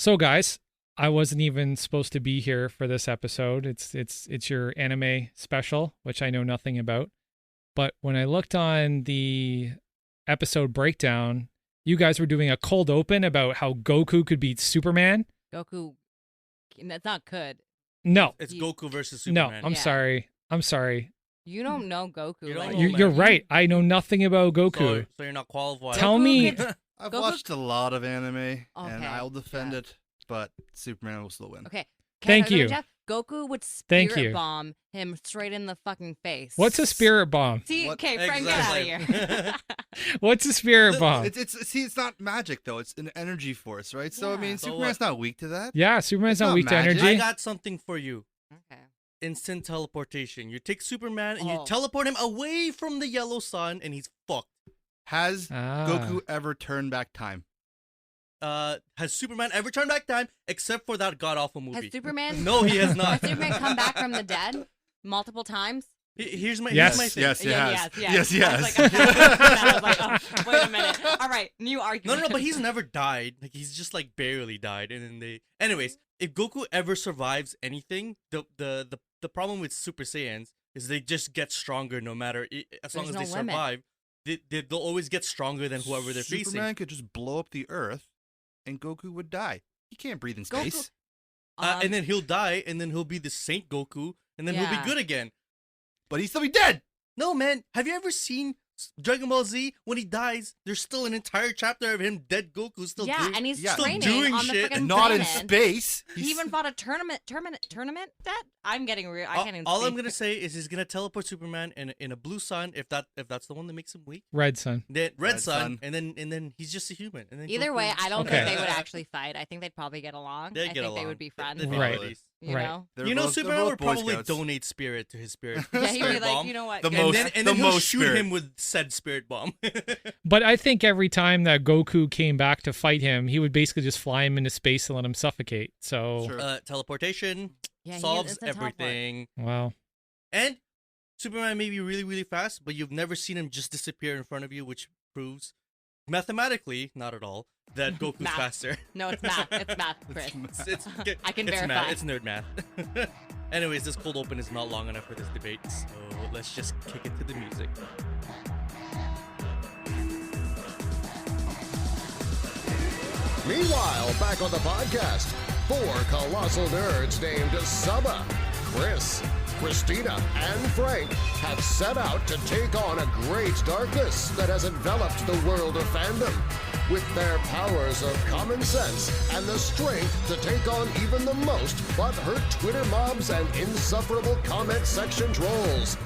So guys, I wasn't even supposed to be here for this episode. It's your anime special, which I know nothing about. But when I looked on the episode breakdown, you guys were doing a cold open about how Goku could beat Superman. Goku, that's not could. No. It's Goku versus Superman. No, I'm sorry. I'm sorry. You don't know Goku. You don't like, know, You're man. right. I know nothing about Goku. So you're not qualified. Tell Goku me. could- I've Goku- watched a lot of anime, and Okay, I'll defend yeah. it, but Superman will still win. Okay. Thank Can I you. Jeff? Goku would Thank spirit you. bomb him straight in the fucking face. What's a spirit bomb? See, What- okay, Frank, get out of here. What's a spirit bomb? It's not magic though. It's an energy force, right? So I Yeah. mean, So Superman's not weak to that. Yeah, Superman's It's not not weak to magic. energy. I got something for you. Okay. Instant teleportation. You take Superman and you Oh. teleport him away from the yellow sun, and he's fucked. Has Ah. Goku ever turned back time? Has Superman ever turned back time except for that god awful movie? Has Superman? No, he has not. Has Superman come back from the dead multiple times? Here's my Yes. thing. Yes, he has. Yes. Yes, I was yes. I was like, oh, wait a minute. All right, new argument. No, but he's never died. Like he's just like barely died, and then they. Anyways, if Goku ever survives anything, the problem with Super Saiyans is they just get stronger no matter as long There's as they no limit. survive. They'll always get stronger than whoever they're facing. Superman could just blow up the Earth, and Goku would die. He can't breathe in space. And then he'll die, and then he'll be the Saint Goku, and then he'll Yeah. be good again. But he'd still be dead. No, man. Have you ever seen Dragon Ball Z? When he dies, there's still an entire chapter of him dead Goku still yeah, doing. and he's yeah, training doing on the shit freaking And not in planet. space. He even fought a tournament. That I'm getting real. I can't even. All I'm speak. gonna say is he's gonna teleport Superman in a blue sun if that's the one that makes him weak. Red Sun. Then red Red sun, sun. and then he's just a human. And then Either Goku- way, I don't Okay. think they would actually fight. I think they'd probably get along. They'd I get think along. they would be friends. They'd be Right. buddies. You Right. know? They're You know, both- they're Superman both would Boy probably Scouts. donate spirit to his spirit. Yeah, he'd be spirit like, bomb. you know what? The good. most- And then the he'll most shoot spirit. him with said spirit bomb. But I think every time that Goku came back to fight him, he would basically just fly him into space and let him suffocate. So, Sure. Teleportation Yeah, he solves is a teleport. everything. well, And Superman may be really, really fast, but you've never seen him just disappear in front of you, which proves mathematically, not at all, that Goku's Math. faster. No, it's math. It's math, Chris. It's I can it's verify. Math. It's nerd math. Anyways, this cold open is not long enough for this debate, so let's just kick it to the music. Meanwhile, back on the podcast, four colossal nerds named Saba, Chris, Christina, and Frank have set out to take on a great darkness that has enveloped the world of fandom. With their powers of common sense and the strength to take on even the most butthurt Twitter mobs and insufferable comment section trolls.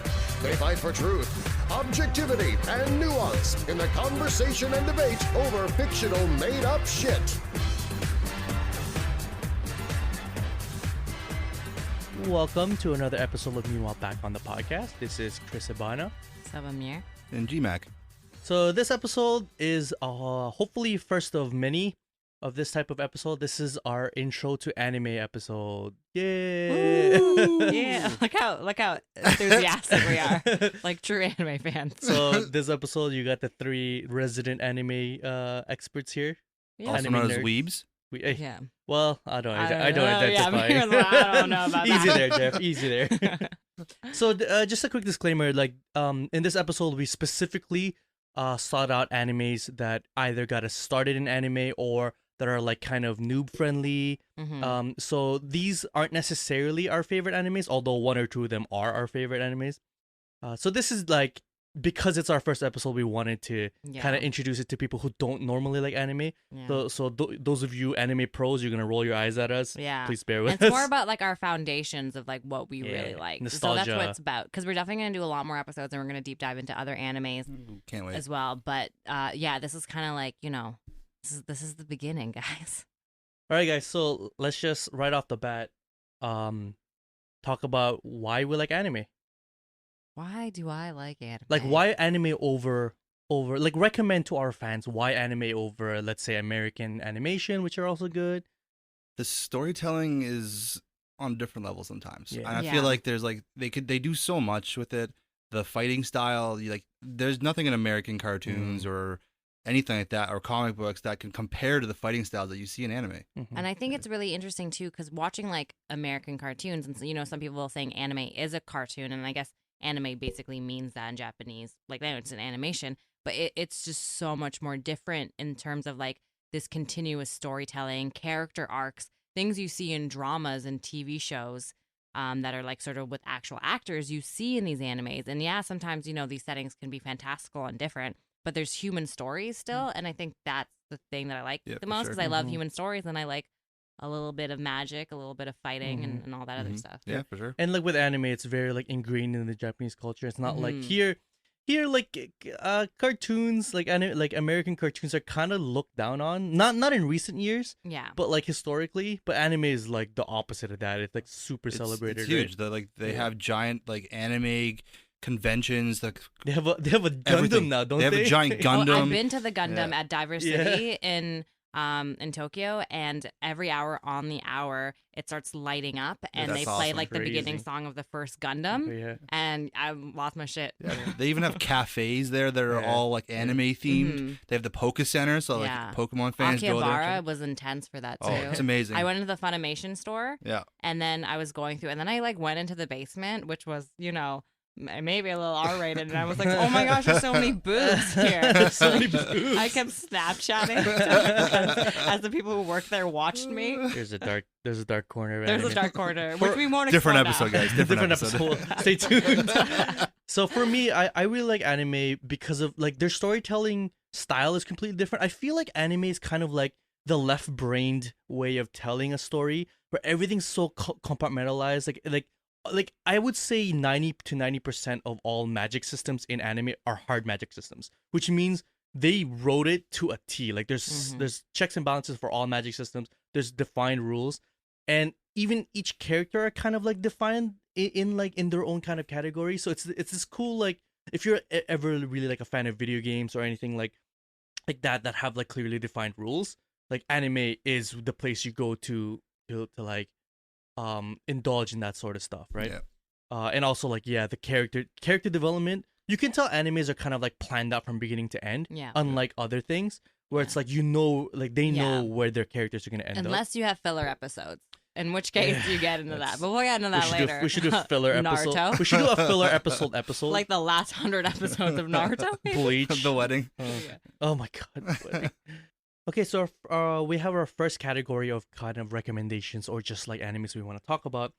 They fight for truth, objectivity, and nuance in the conversation and debate over fictional made-up shit. Welcome to another episode of Meanwhile Back on the podcast. This is Chris Ibana. Sabamir. And GMAC. So this episode is hopefully first of many of this type of episode. This is our intro to anime episode. Yay! Yeah, look how enthusiastic we are, like true anime fans. So this episode, you got the three resident anime experts here. Yeah. Also Anime known as nerds. weebs. Yeah. Well, I don't know. identify. Yeah, I don't know about Easy that. there, Jeff. Easy there. So just a quick disclaimer, like in this episode, we specifically sought out animes that either got us started in anime or that are like kind of noob friendly. Mhm. So these aren't necessarily our favorite animes, although one or two of them are our favorite animes. So this is like, because it's our first episode, we wanted to Yeah. kind of introduce it to people who don't normally like anime. Yeah. So those of you anime pros, you're gonna roll your eyes at us. Yeah. Please bear with And us. it's more about like our foundations of like what we really Yeah, like. So nostalgia. that's what it's about. Because we're definitely gonna do a lot more episodes, and we're gonna deep dive into other animes Can't wait. as well. But yeah, this is kind of like, you know, this is the beginning, guys. All right, guys. So let's just right off the bat, talk about why we like anime. Why do I like anime? Like, why anime over like recommend to our fans why anime over, let's say, American animation, which are also good. The storytelling is on a different level sometimes. Yeah. And I Yeah. feel like there's like they do so much with it. The fighting style, there's nothing in American cartoons or anything like that or comic books that can compare to the fighting styles that you see in anime. And I think it's really interesting too, because watching like American cartoons, and some people are saying anime is a cartoon, and I guess anime basically means that in Japanese, like it's an animation, but it's just so much more different in terms of like this continuous storytelling, character arcs, things you see in dramas and TV shows. That are like sort of with actual actors you see in these animes. And yeah, sometimes, these settings can be fantastical and different, but there's human stories still. And I think that's the thing that I like the most because I love human stories and I like a little bit of magic, a little bit of fighting and all that other stuff. Yeah, for sure. And like with anime, it's very like ingrained in the Japanese culture. It's not like here like cartoons like American cartoons are kind of looked down on, not in recent years, but like historically. But anime is like the opposite of that. It's like super celebrated. It's huge. They have giant like anime conventions. Like they have a Gundam now, don't they? They have a giant Gundam. I've been to the Gundam at Diver City in Tokyo, and every hour on the hour it starts lighting up, and they play like the beginning song of the first Gundam, and I lost my shit. Yeah. They even have cafes there that are all like anime themed. They have the Poke Center, so like Pokemon fans go there. Akihabara was intense for that too. Oh, it's amazing. I went into the Funimation store, and then I was going through, and then I like went into the basement, which was maybe a little R-rated, and I was like, oh my gosh, there's so many boobs here. So many boobs. I kept Snapchatting as the people who worked there watched me. There's a dark corner. There's a dark corner, which we won't different explore episode, now. guys. Different episode. Stay tuned. So for me, I really like anime because of like their storytelling style is completely different. I feel like anime is kind of like the left-brained way of telling a story, where everything's so compartmentalized. Like I would say 90% of all magic systems in anime are hard magic systems, which means they wrote it to a T. Like there's checks and balances for all magic systems. There's defined rules, and even each character are kind of like defined in their own kind of category. So it's this cool, like if you're ever really like a fan of video games or anything like that have like clearly defined rules, like anime is the place you go to like indulge in that sort of stuff, right? And also like the character development, you can tell animes are kind of like planned out from beginning to end, unlike other things where it's like they know where their characters are going to end unless you have filler episodes, in which case you get into that, but we'll get into that later. We should do filler episode. Naruto. We should do a filler episode like the last 100 episodes of Naruto. Bleach. The wedding. Oh my god. Okay, so we have our first category of kind of recommendations or just like animes we want to talk about.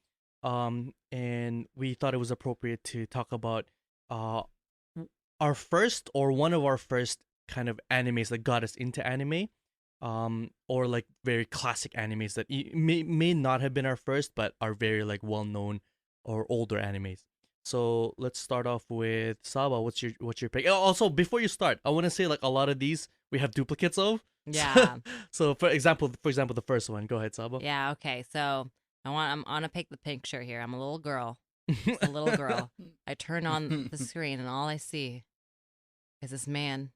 And we thought it was appropriate to talk about our first or one of our first kind of animes that got us into anime. Or like very classic animes that may not have been our first, but are very like well known or older animes. So let's start off with Saba. What's your pick? Also, before you start, I want to say like a lot of these we have duplicates of. Yeah. So for example, the first one. Go ahead, Saba. Yeah. Okay. So I'm gonna pick the picture here. I'm a little girl. Just a little girl. I turn on the screen and all I see is this man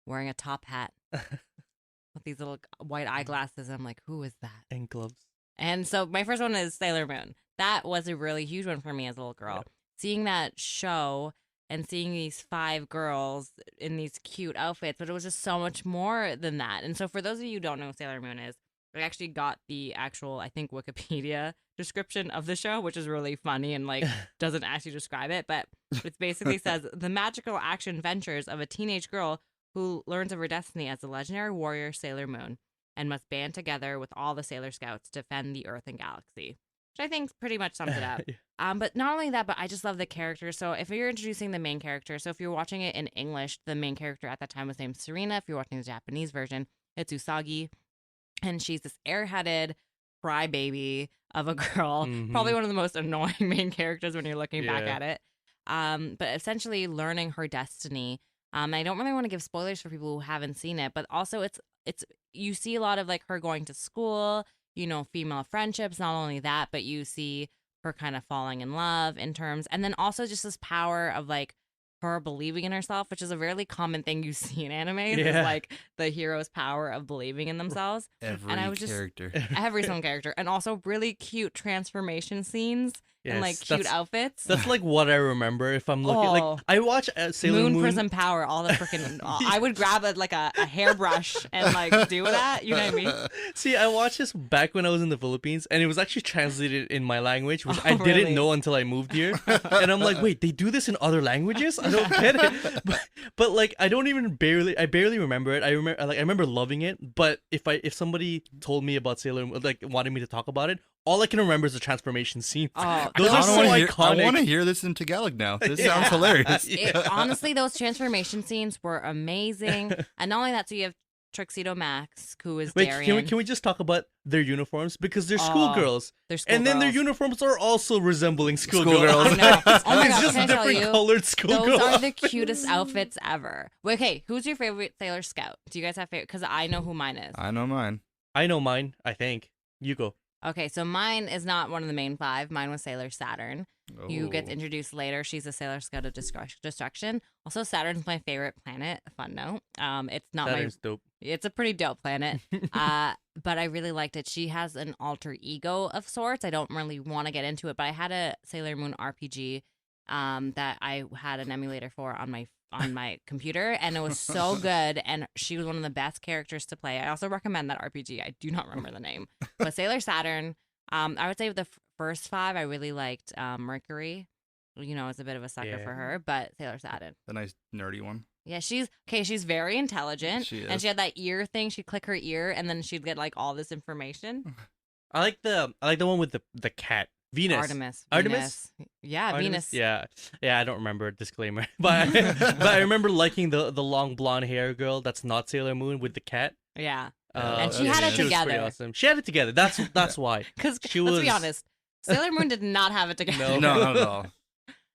wearing a top hat with these little white eyeglasses. I'm like, who is that? And gloves. And so my first one is Sailor Moon. That was a really huge one for me as a little girl. Yeah. Seeing that show and seeing these 5 girls in these cute outfits, but it was just so much more than that. And so for those of you who don't know what Sailor Moon is, I actually got the actual, I think, Wikipedia description of the show, which is really funny and like doesn't actually describe it, but it basically says the magical action ventures of a teenage girl who learns of her destiny as the legendary warrior Sailor Moon and must band together with all the Sailor Scouts to defend the Earth and galaxy, which I think pretty much sums it up. But not only that, but I just love the characters. So if you're introducing the main character, so if you're watching it in English, the main character at that time was named Serena. If you're watching the Japanese version, it's Usagi. And she's this airheaded crybaby of a girl, probably one of the most annoying main characters when you're looking back at it. But essentially learning her destiny. I don't really want to give spoilers for people who haven't seen it, but also it's you see a lot of like her going to school, female friendships. Not only that, but you see her kind of falling in love in terms, and then also just this power of like her believing in herself, which is a really common thing you see in anime. Yeah. Is like the hero's power of believing in themselves. Every And I was character. Every single character, and also really cute transformation scenes and like Yes, cute outfits. That's like what I remember. If I'm looking, like I watch Sailor Moon. Prism Power, all the freaking. I would grab a hairbrush and like do that. You know what I mean? See, I watched this back when I was in the Philippines, and it was actually translated in my language, which Oh, I didn't really? know until I moved here. And I'm like, wait, they do this in other languages? I don't get it. But like, I barely remember it. I remember loving it. But if somebody told me about Sailor Moon, like wanted me to talk about it, all I can remember is the transformation scenes. Oh, Those are so iconic. I want to hear this in Tagalog now. This sounds hilarious. Honestly, those transformation scenes were amazing. And not only that, so you have Tuxedo Max, who is Wait, Darien. can we just talk about their uniforms? Because they're schoolgirls. They're And then their schoolgirls. uniforms are also resembling schoolgirls. I know. Oh my It's gosh, just can I tell different you? colored schoolgirls. Those are the cutest outfits ever. Wait, okay, who's your favorite Sailor Scout? Do you guys have favorite? Because I know who mine is. I know mine. I know mine, I think. You go. Okay, so mine is not one of the main 5. Mine was Sailor Saturn. You get introduced later. She's a Sailor Scout of Destruction. Also, Saturn's my favorite planet. Fun note. It's not Saturn's dope. It's a pretty dope planet. But I really liked it. She has an alter ego of sorts. I don't really want to get into it, but I had a Sailor Moon RPG that I had an emulator for on my computer, and it was so good, and she was one of the best characters to play. I also recommend that RPG. I do not remember the name. But Sailor Saturn, I would say the first 5 I really liked. Mercury, you know, is a bit of a sucker for her, but Sailor Saturn. The nice nerdy one. Yeah, she's very intelligent. She is. And she had that ear thing. She'd click her ear and then she'd get like all this information. I like the one with the cat. Venus. Artemis. Yeah, Artemis? Venus. Yeah, I don't remember. Disclaimer, but I remember liking the long blonde hair girl that's not Sailor Moon with the cat. Yeah. And she had it was pretty together. awesome. She had it together. That's why. Because She let's was- be honest, Sailor Moon did not have it together. No. No, not at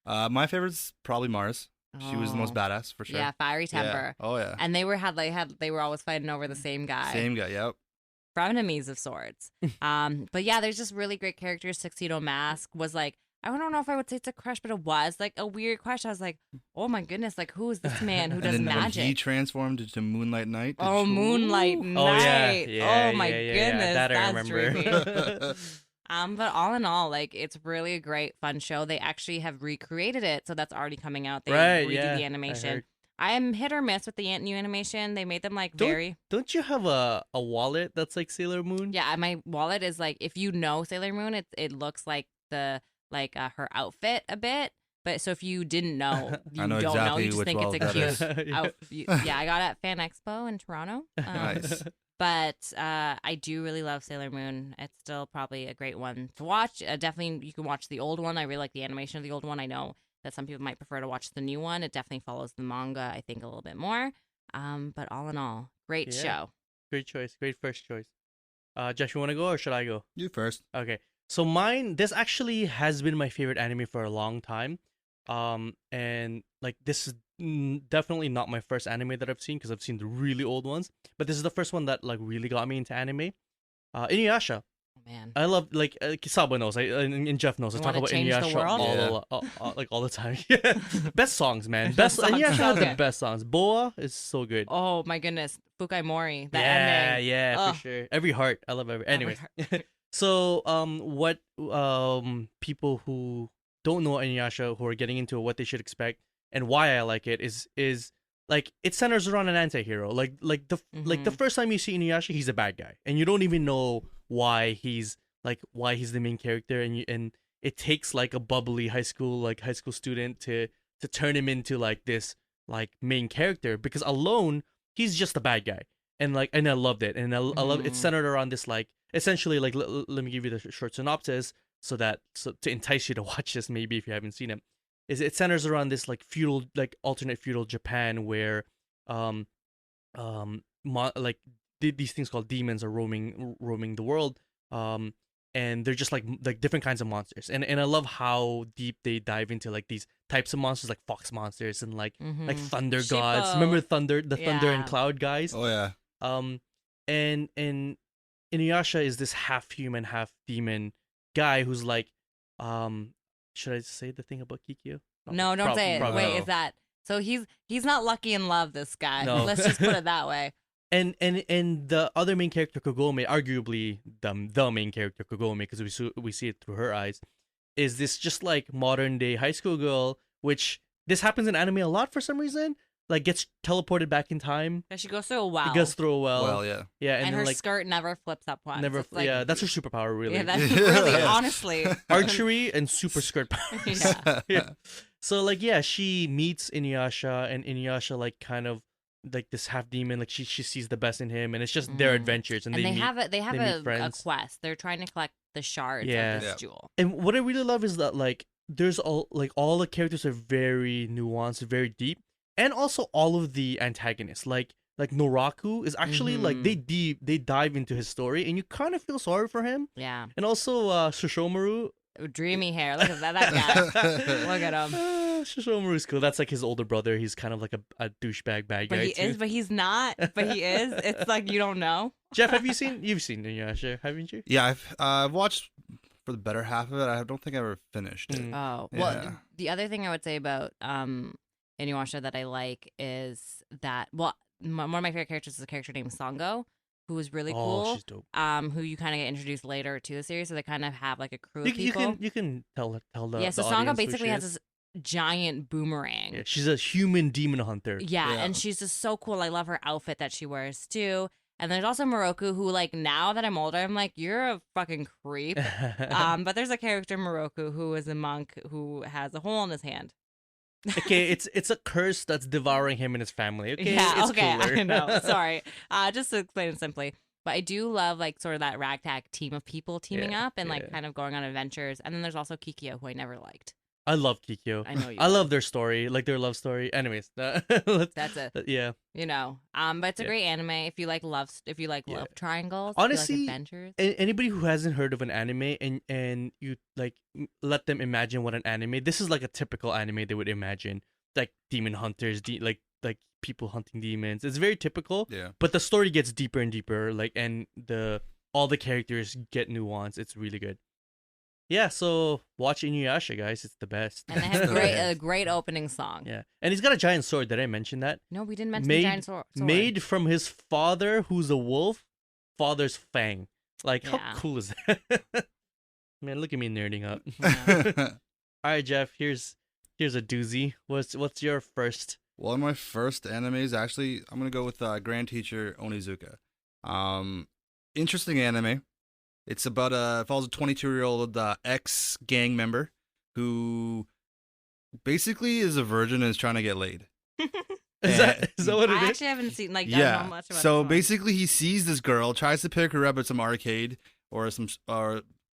all. My favorite's probably Mars. She was the most Oh. badass for sure. Yeah, fiery temper. Yeah. Oh yeah. And they were always fighting over the same guy. Same guy. Yep. Frenemies of sorts. But yeah, there's just really great characters. Tuxedo Mask was like, I don't know if I would say it's a crush, but it was like a weird crush. I was like, oh my goodness, like who is this man who And does then when he magic? transformed into Moonlight Knight. Oh, Moonlight Knight. Oh yeah. Oh my goodness, That I that's remember. dreamy. But all in all, like it's really a great fun show. They actually have recreated it, so that's already coming out. They Right, redid yeah, the I animation. heard. I am hit or miss with the new animation. They made them like very. Don't you have a wallet that's like Sailor Moon? Yeah, my wallet is like if you know Sailor Moon, it looks like her outfit a bit. But so if you didn't know, you I know don't know. exactly You just which think it's a wallet that cute is. outfit. Yeah, I got it at Fan Expo in Toronto. Nice. But I do really love Sailor Moon. It's still probably a great one to watch. Definitely, you can watch the old one. I really like the animation of the old one. I know that some people might prefer to watch the new one. It definitely follows the manga, I think, a little bit more. But all in all, great Yeah. show. Great choice. Great first choice. Josh, you want to go or should I go? You first. Okay. So mine, this actually has been my favorite anime for a long time. And like this is definitely not my first anime that I've seen because I've seen the really old ones, but this is the first one that like really got me into anime. Inuyasha. Oh, man. I love like Sabo knows, and Jeff knows. I You talk wanna about change the Inuyasha world? all the time. Yeah. Best songs, man. Best Songs, Inuyasha has okay. the best songs. Boa is so good. Oh my goodness, Fukai Mori. The yeah, ending. yeah, Ugh. for sure. Every heart. I love every. Every Anyways, so what people who don't know Inuyasha who are getting into it, what they should expect and why I like it is like it centers around an anti-hero. Like the first time you see Inuyasha, he's a bad guy, and you don't even know why he's the main character, and it takes like a bubbly high school student to turn him into like this like main character, because alone he's just a bad guy, and I loved it, and I love it's centered around this like essentially like let me give you the short synopsis so to entice you to watch this maybe if you haven't seen it. Is it centers around this like feudal, like alternate feudal Japan where these things called demons are roaming the world, and they're just like different kinds of monsters, and I love how deep they dive into like these types of monsters, like fox monsters and like thunder gods. Shippo. Remember thunder and Yeah. cloud guys? Oh yeah. And Inuyasha is this half human, half demon guy who's like, should I say the thing about Kikyo? No, don't say it. Probably Wait, not. is that So he's not lucky in love, this guy. No. Let's just put it that way. And the other main character, Kagome, arguably the main character, Kagome, because we see it through her eyes, is this just like modern day high school girl, which this happens in anime a lot for some reason. Like gets teleported back in time. Yeah, she goes through a well. It goes through a well. Well, yeah. Yeah, And then, her like, skirt never flips up once. never. It's like, Yeah, that's her superpower, really. Yeah, that's really, Yeah. honestly. Archery and super skirt powers. Yeah. Yeah. So like, yeah, she meets Inuyasha, and Inuyasha like kind of like this half demon. Like she sees the best in him, and it's just their adventures, and And they meet, have they meet a friends. quest. They're trying to collect the shards Yeah. of this Yeah. jewel. And what I really love is that like there's all the characters are very nuanced, very deep, and also all of the antagonists like Noraku is actually like they dive into his story, and you kind of feel sorry for him. Yeah. And also Shishomaru. Dreamy hair. Look at that guy. Look at him. Shishomaru's cool. That's like his older brother. He's kind of like a douchebag bad But guy he too. is, but he's not. But he is. It's like you don't know. Jeff, you've seen Inuyasha, haven't you? Yeah, I've watched for the better half of it. I don't think I ever finished it. Oh. Yeah. Well, the other thing I would say about Inuyasha that I like is that one of my favorite characters is a character named Sango, who is really cool. Oh, she's dope. Who you kind of get introduced later to the series, so they kind of have like a crew of You people. can tell the Yeah, so the Sango audience who basically she has is. this giant boomerang. Yeah, she's a human demon hunter. Yeah, Yeah. and she's just so cool. I love her outfit that she wears too. And there's also Moroku, who like now that I'm older, I'm like, you're a fucking creep. But there's a character Moroku who is a monk who has a hole in his hand. Okay, it's a curse that's devouring him and his family. Okay, Yeah, it's okay, cooler. I know. Sorry. Just to explain it simply. But I do love like sort of that ragtag team of people teaming Yeah, up and like yeah. kind of going on adventures. And then there's also Kikyo, who I never liked. I love Kikyo. I know you I do. love their story, like their love story. Anyways, That's it. Yeah. You know. But it's a Yeah. great anime if you like love Yeah. love triangles. Honestly, if you like adventures. Anybody who hasn't heard of an anime and you like let them imagine what an anime. This is like a typical anime they would imagine, like demon hunters, like people hunting demons. It's very typical. Yeah. But the story gets deeper and deeper, like, and all the characters get nuance. It's really good. Yeah, so watch Inuyasha, guys. It's the best. And they have a great opening song. Yeah, and he's got a giant sword. Did I mention that? No, we didn't mention the giant sword. Made from his father, who's a wolf, father's fang. Like, Yeah. how cool is that? Man, look at me nerding up. Yeah. All right, Jeff. Here's a doozy. What's your first? One of my first animes, actually, I'm gonna go with Grand Teacher Onizuka. Interesting anime. It's about follows a 22-year-old ex gang member who basically is a virgin and is trying to get laid. Is that what it I is? actually haven't seen don't know much about So this one. basically, he sees this girl, tries to pick her up at some arcade or some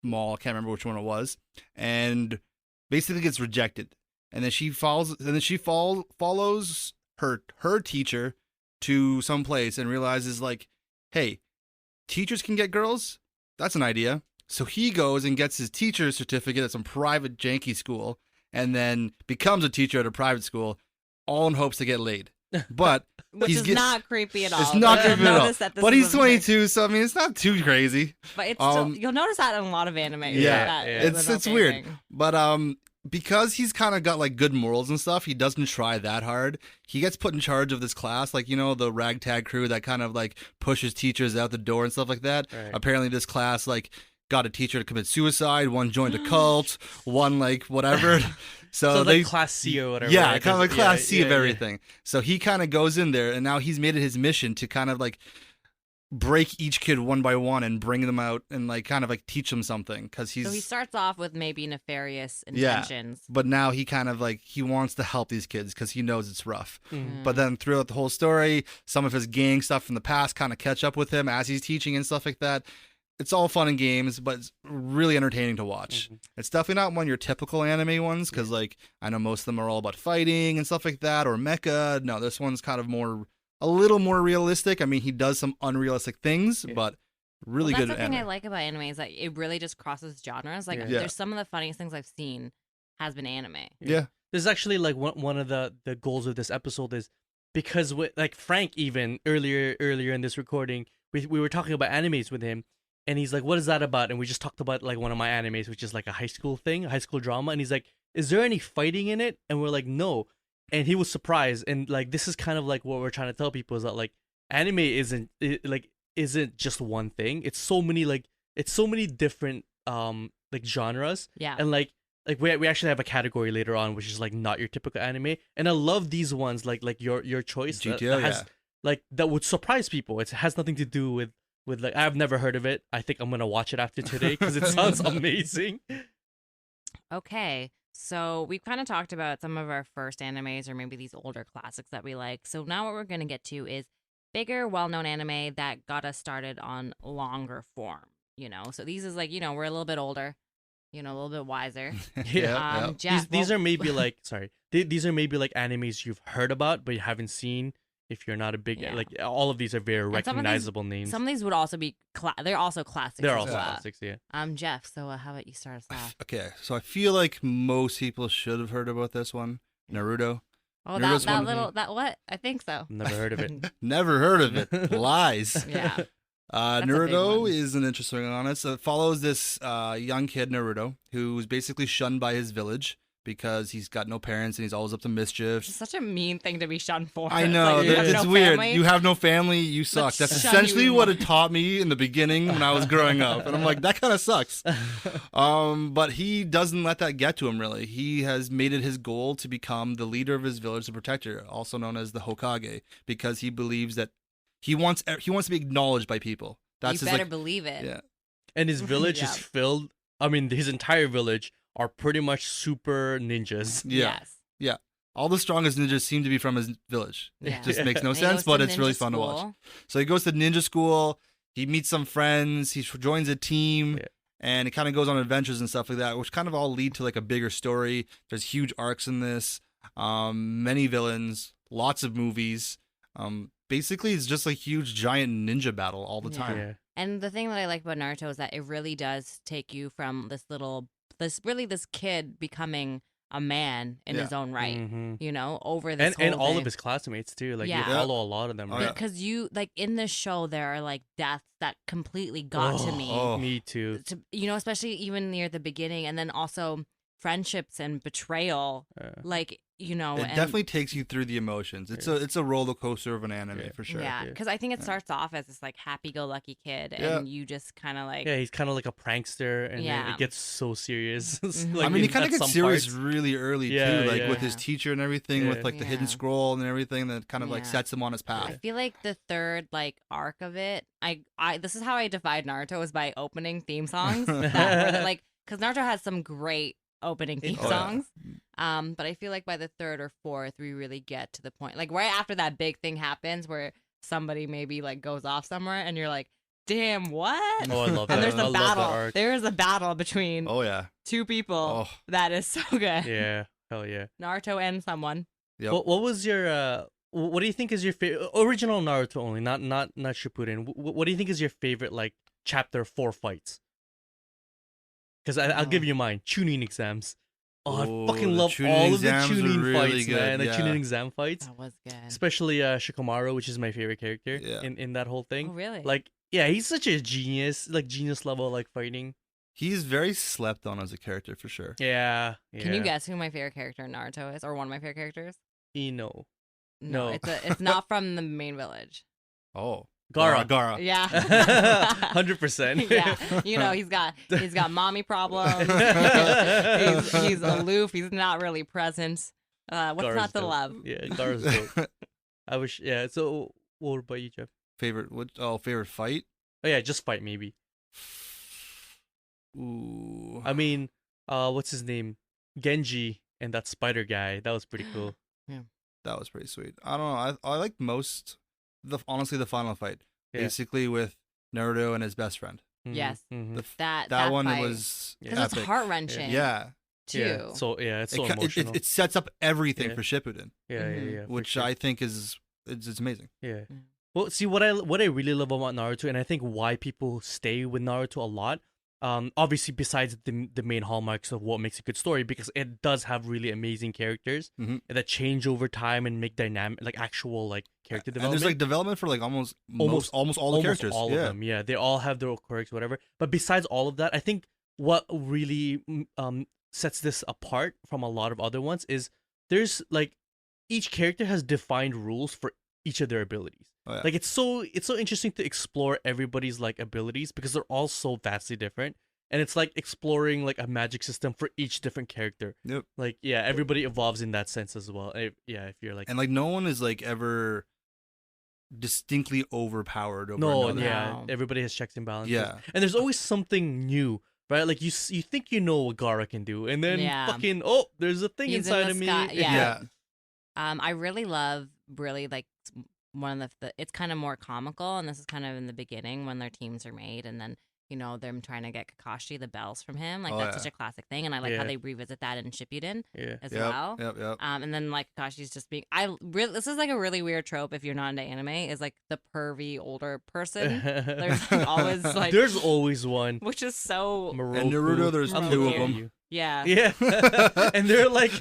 mall. I can't remember which one it was, and basically gets rejected. And then she follows her teacher to some place and realizes like, hey, teachers can get girls. That's an idea. So he goes and gets his teacher's certificate at some private janky school, and then becomes a teacher at a private school, all in hopes to get laid. But Which is not creepy at all. It's not You'll creepy at all. notice that this But is he's a thing. 22, so I mean, it's not too crazy. But it's still, you'll notice that in a lot of anime. Yeah, that it's weird. But because he's kind of got like good morals and stuff, he doesn't try that hard. He gets put in charge of this class, like, you know, the ragtag crew that kind of like pushes teachers out the door and stuff like that. Right. Apparently this class like got a teacher to commit suicide, one joined a cult, one like whatever. So they like class C or whatever. yeah, right? kind of like class C of yeah. everything. So he kind of goes in there, and now he's made it his mission to kind of like break each kid one by one and bring them out and like kind of like teach them something, because So he starts off with maybe nefarious Yeah. intentions. but now he kind of like he wants to help these kids because he knows it's rough. Mm. But then throughout the whole story, some of his gang stuff from the past kind of catch up with him as he's teaching and stuff like that. It's all fun and games, but it's really entertaining to watch. Mhm. It's definitely not one of your typical anime ones, because like I know most of them are all about fighting and stuff like that, or mecha. No, this one's kind of a little more realistic. I mean, he does some unrealistic things, Yeah. but really That's good the at thing I anime. like about anime is that it really just crosses genres. Like, Yeah. Yeah. there's some of the funniest things I've seen has been anime. Yeah. This is actually like one of the goals of this episode is because like Frank, even earlier in this recording, we were talking about animes with him, and he's like, what is that about? And we just talked about like one of my animes, which is like a high school thing, a high school drama, and he's like, is there any fighting in it? And we're like, no. and he was surprised. And like this is kind of like what we're trying to tell people is that like anime isn't just one thing. It's so many different like genres. Yeah. And like we actually have a category later on which is like not your typical anime. And I love these ones like your choice GTO, that has like that would surprise people. It has nothing to do with like I've never heard of it. I think I'm gonna watch it after today because it sounds amazing. Okay, so we've kind of talked about some of our first animes or maybe these older classics that we like. So now what we're going to get to is bigger, well-known anime that got us started on longer form, you know? So these is like, you know, we're a little bit older, you know, a little bit wiser. Yeah. Jeff, These are maybe like these are maybe like animes you've heard about but you haven't seen if you're not a big like all of these are very And some of these- recognizable names. Some of these would also be, they're also classics. They're as also well. classics, yeah. Jeff, so how about you start us off? Okay, so I feel like most people should have heard about this one, Naruto. Oh, Naruto's that one- little, that what? I think so. Never heard of it. Never heard of it. Lies. Yeah. a big Naruto one. is an interesting one. It follows this young kid, Naruto, who's basically shunned by his village because he's got no parents and he's always up to mischief. It's such a mean thing to be shunned for. I It's know, like, you have it's no weird. family. You have no family, you suck. That's shun you essentially even what more. it taught me in the beginning when I was growing up. And I'm like, that kind of sucks. But he doesn't let that get to him, really. He has made it his goal to become the leader of his village, the protector, also known as the Hokage, because he believes that he wants to be acknowledged by people. That's You his, better like, believe it. yeah. And his village Yeah. is filled. I mean, his entire village are pretty much super ninjas. Yeah. Yes. Yeah. All the strongest ninjas seem to be from his village. Yeah. It just makes no And he sense, goes but to it's really ninja fun to watch. school. So he goes to ninja school, he meets some friends, he joins a team, Yeah. and it kind of goes on adventures and stuff like that, which kind of all lead to like a bigger story. There's huge arcs in this, many villains, lots of movies. Basically, it's just a huge giant ninja battle all the Yeah. time. Yeah. And the thing that I like about Naruto is that it really does take you from this kid becoming a man in Yeah. his own right, Mhm. you know, over this And whole all thing. of his classmates too. Like Yeah. you follow a lot of them. Oh, right? yeah. Because you like in this show there are like deaths that completely got to me. Oh. Me too. You know, especially even near the beginning, and then also friendships and betrayal. Like, you know, It and definitely takes you through the emotions. It's a roller coaster of an anime Yeah. for sure. yeah, Yeah. because I think it starts off as this like happy-go-lucky kid, Yeah. and you just kind of like Yeah, he's kind of like a prankster, and then Yeah. it gets so serious. Mhm. Like I mean, he in- kind at of gets some serious parts. really early Yeah, too, like yeah. with his Yeah. teacher and everything, with Yeah. like the hidden Yeah. scroll and everything that kind of like Yeah. sets him on his path. I feel like the third like arc of it, I this is how I divide Naruto is by opening theme songs. Like, because Naruto has some great opening theme Oh, yeah. songs. But I feel like by the third or fourth, we really get to the point. Like right after that big thing happens, where somebody maybe like goes off somewhere, and you're like, "Damn, what?" Oh, I love that. And there's I a love that battle. arc. There is a battle between Oh yeah. two people Oh. that is so good. Yeah, hell yeah. Naruto and someone. Yep. What was your what do you think is your favorite original Naruto only, not Shippuden? What do you think is your favorite like chapter 4 fights? Because I'll give you mine. Chunin exams. Oh, Oh, I fucking the love Chunin all of the exams are Chunin really fights, good, man. The yeah. Chunin exam fights, That was good. especially Shikamaru, which is my favorite character Yeah. in that whole thing. Oh, really? Like, yeah, he's such a genius, like genius level, like fighting. He's very slept on as a character for sure. Yeah. Can you yeah. guess who my favorite character in Naruto is, or one of my favorite characters? Ino. No, No. it's not from the main village. Oh, Gaara. Gaara. Yeah, 100%. yeah. You know, he's got mommy problems. he's aloof. He's not really present. What's Gaara's not to dope. love? Yeah, Gaara's dope. I wish. Yeah. So, what about you, Jeff? Favorite fight? Oh yeah, just fight maybe. Ooh. I mean, what's his name? Genji and that spider guy. That was pretty cool. That was pretty sweet. I don't know. I like most honestly the final fight. Yeah. Basically with Naruto and his best friend. Mhm, Yes. mhm. That one fight. was Because epic. it's heart wrenching. Yeah. too. Yeah. So yeah, it's so It emotional. it sets up everything Yeah. for Shippuden, yeah, Mhm. yeah, yeah. for which sure. I think is it's amazing. Yeah. Mm. Well, see what I really love about Naruto, and I think why people stay with Naruto a lot. Obviously, besides the main hallmarks of what makes a good story, because it does have really amazing characters Mhm. that change over time and make dynamic, like actual like character And development. there's like development for like almost Almost- all the characters. all yeah. of them. Yeah, they all have their own quirks, whatever. But besides all of that, I think what really sets this apart from a lot of other ones is there's like each character has defined rules for each of their abilities. Oh, yeah. Like it's so interesting to explore everybody's like abilities because they're all so vastly different. And it's like exploring like a magic system for each different character. Yep. Like yeah, everybody evolves in that sense as well. If you're like And like no one is like ever distinctly overpowered over no, another. yeah, No. everybody has checks and balances. Yeah. And there's always something new, right? Like you think you know what Gara can do, and then Yeah. fucking there's a thing He's in inside the of me. sky- yeah. Yeah. I really love like one of the it's kind of more comical, and this is kind of in the beginning when their teams are made, and then them trying to get Kakashi the bells from him. Like Oh, that's yeah. such a classic thing, and I like how Yeah. they revisit that in Shippuden Yeah. as Yep. well. Yep. And then like Kakashi's just being this is like a really weird trope if you're not into anime, is like the pervy older person. There's always like there's always one. which is so And Naruto, there's I'm two of looking at them. yeah. Yeah, and they're like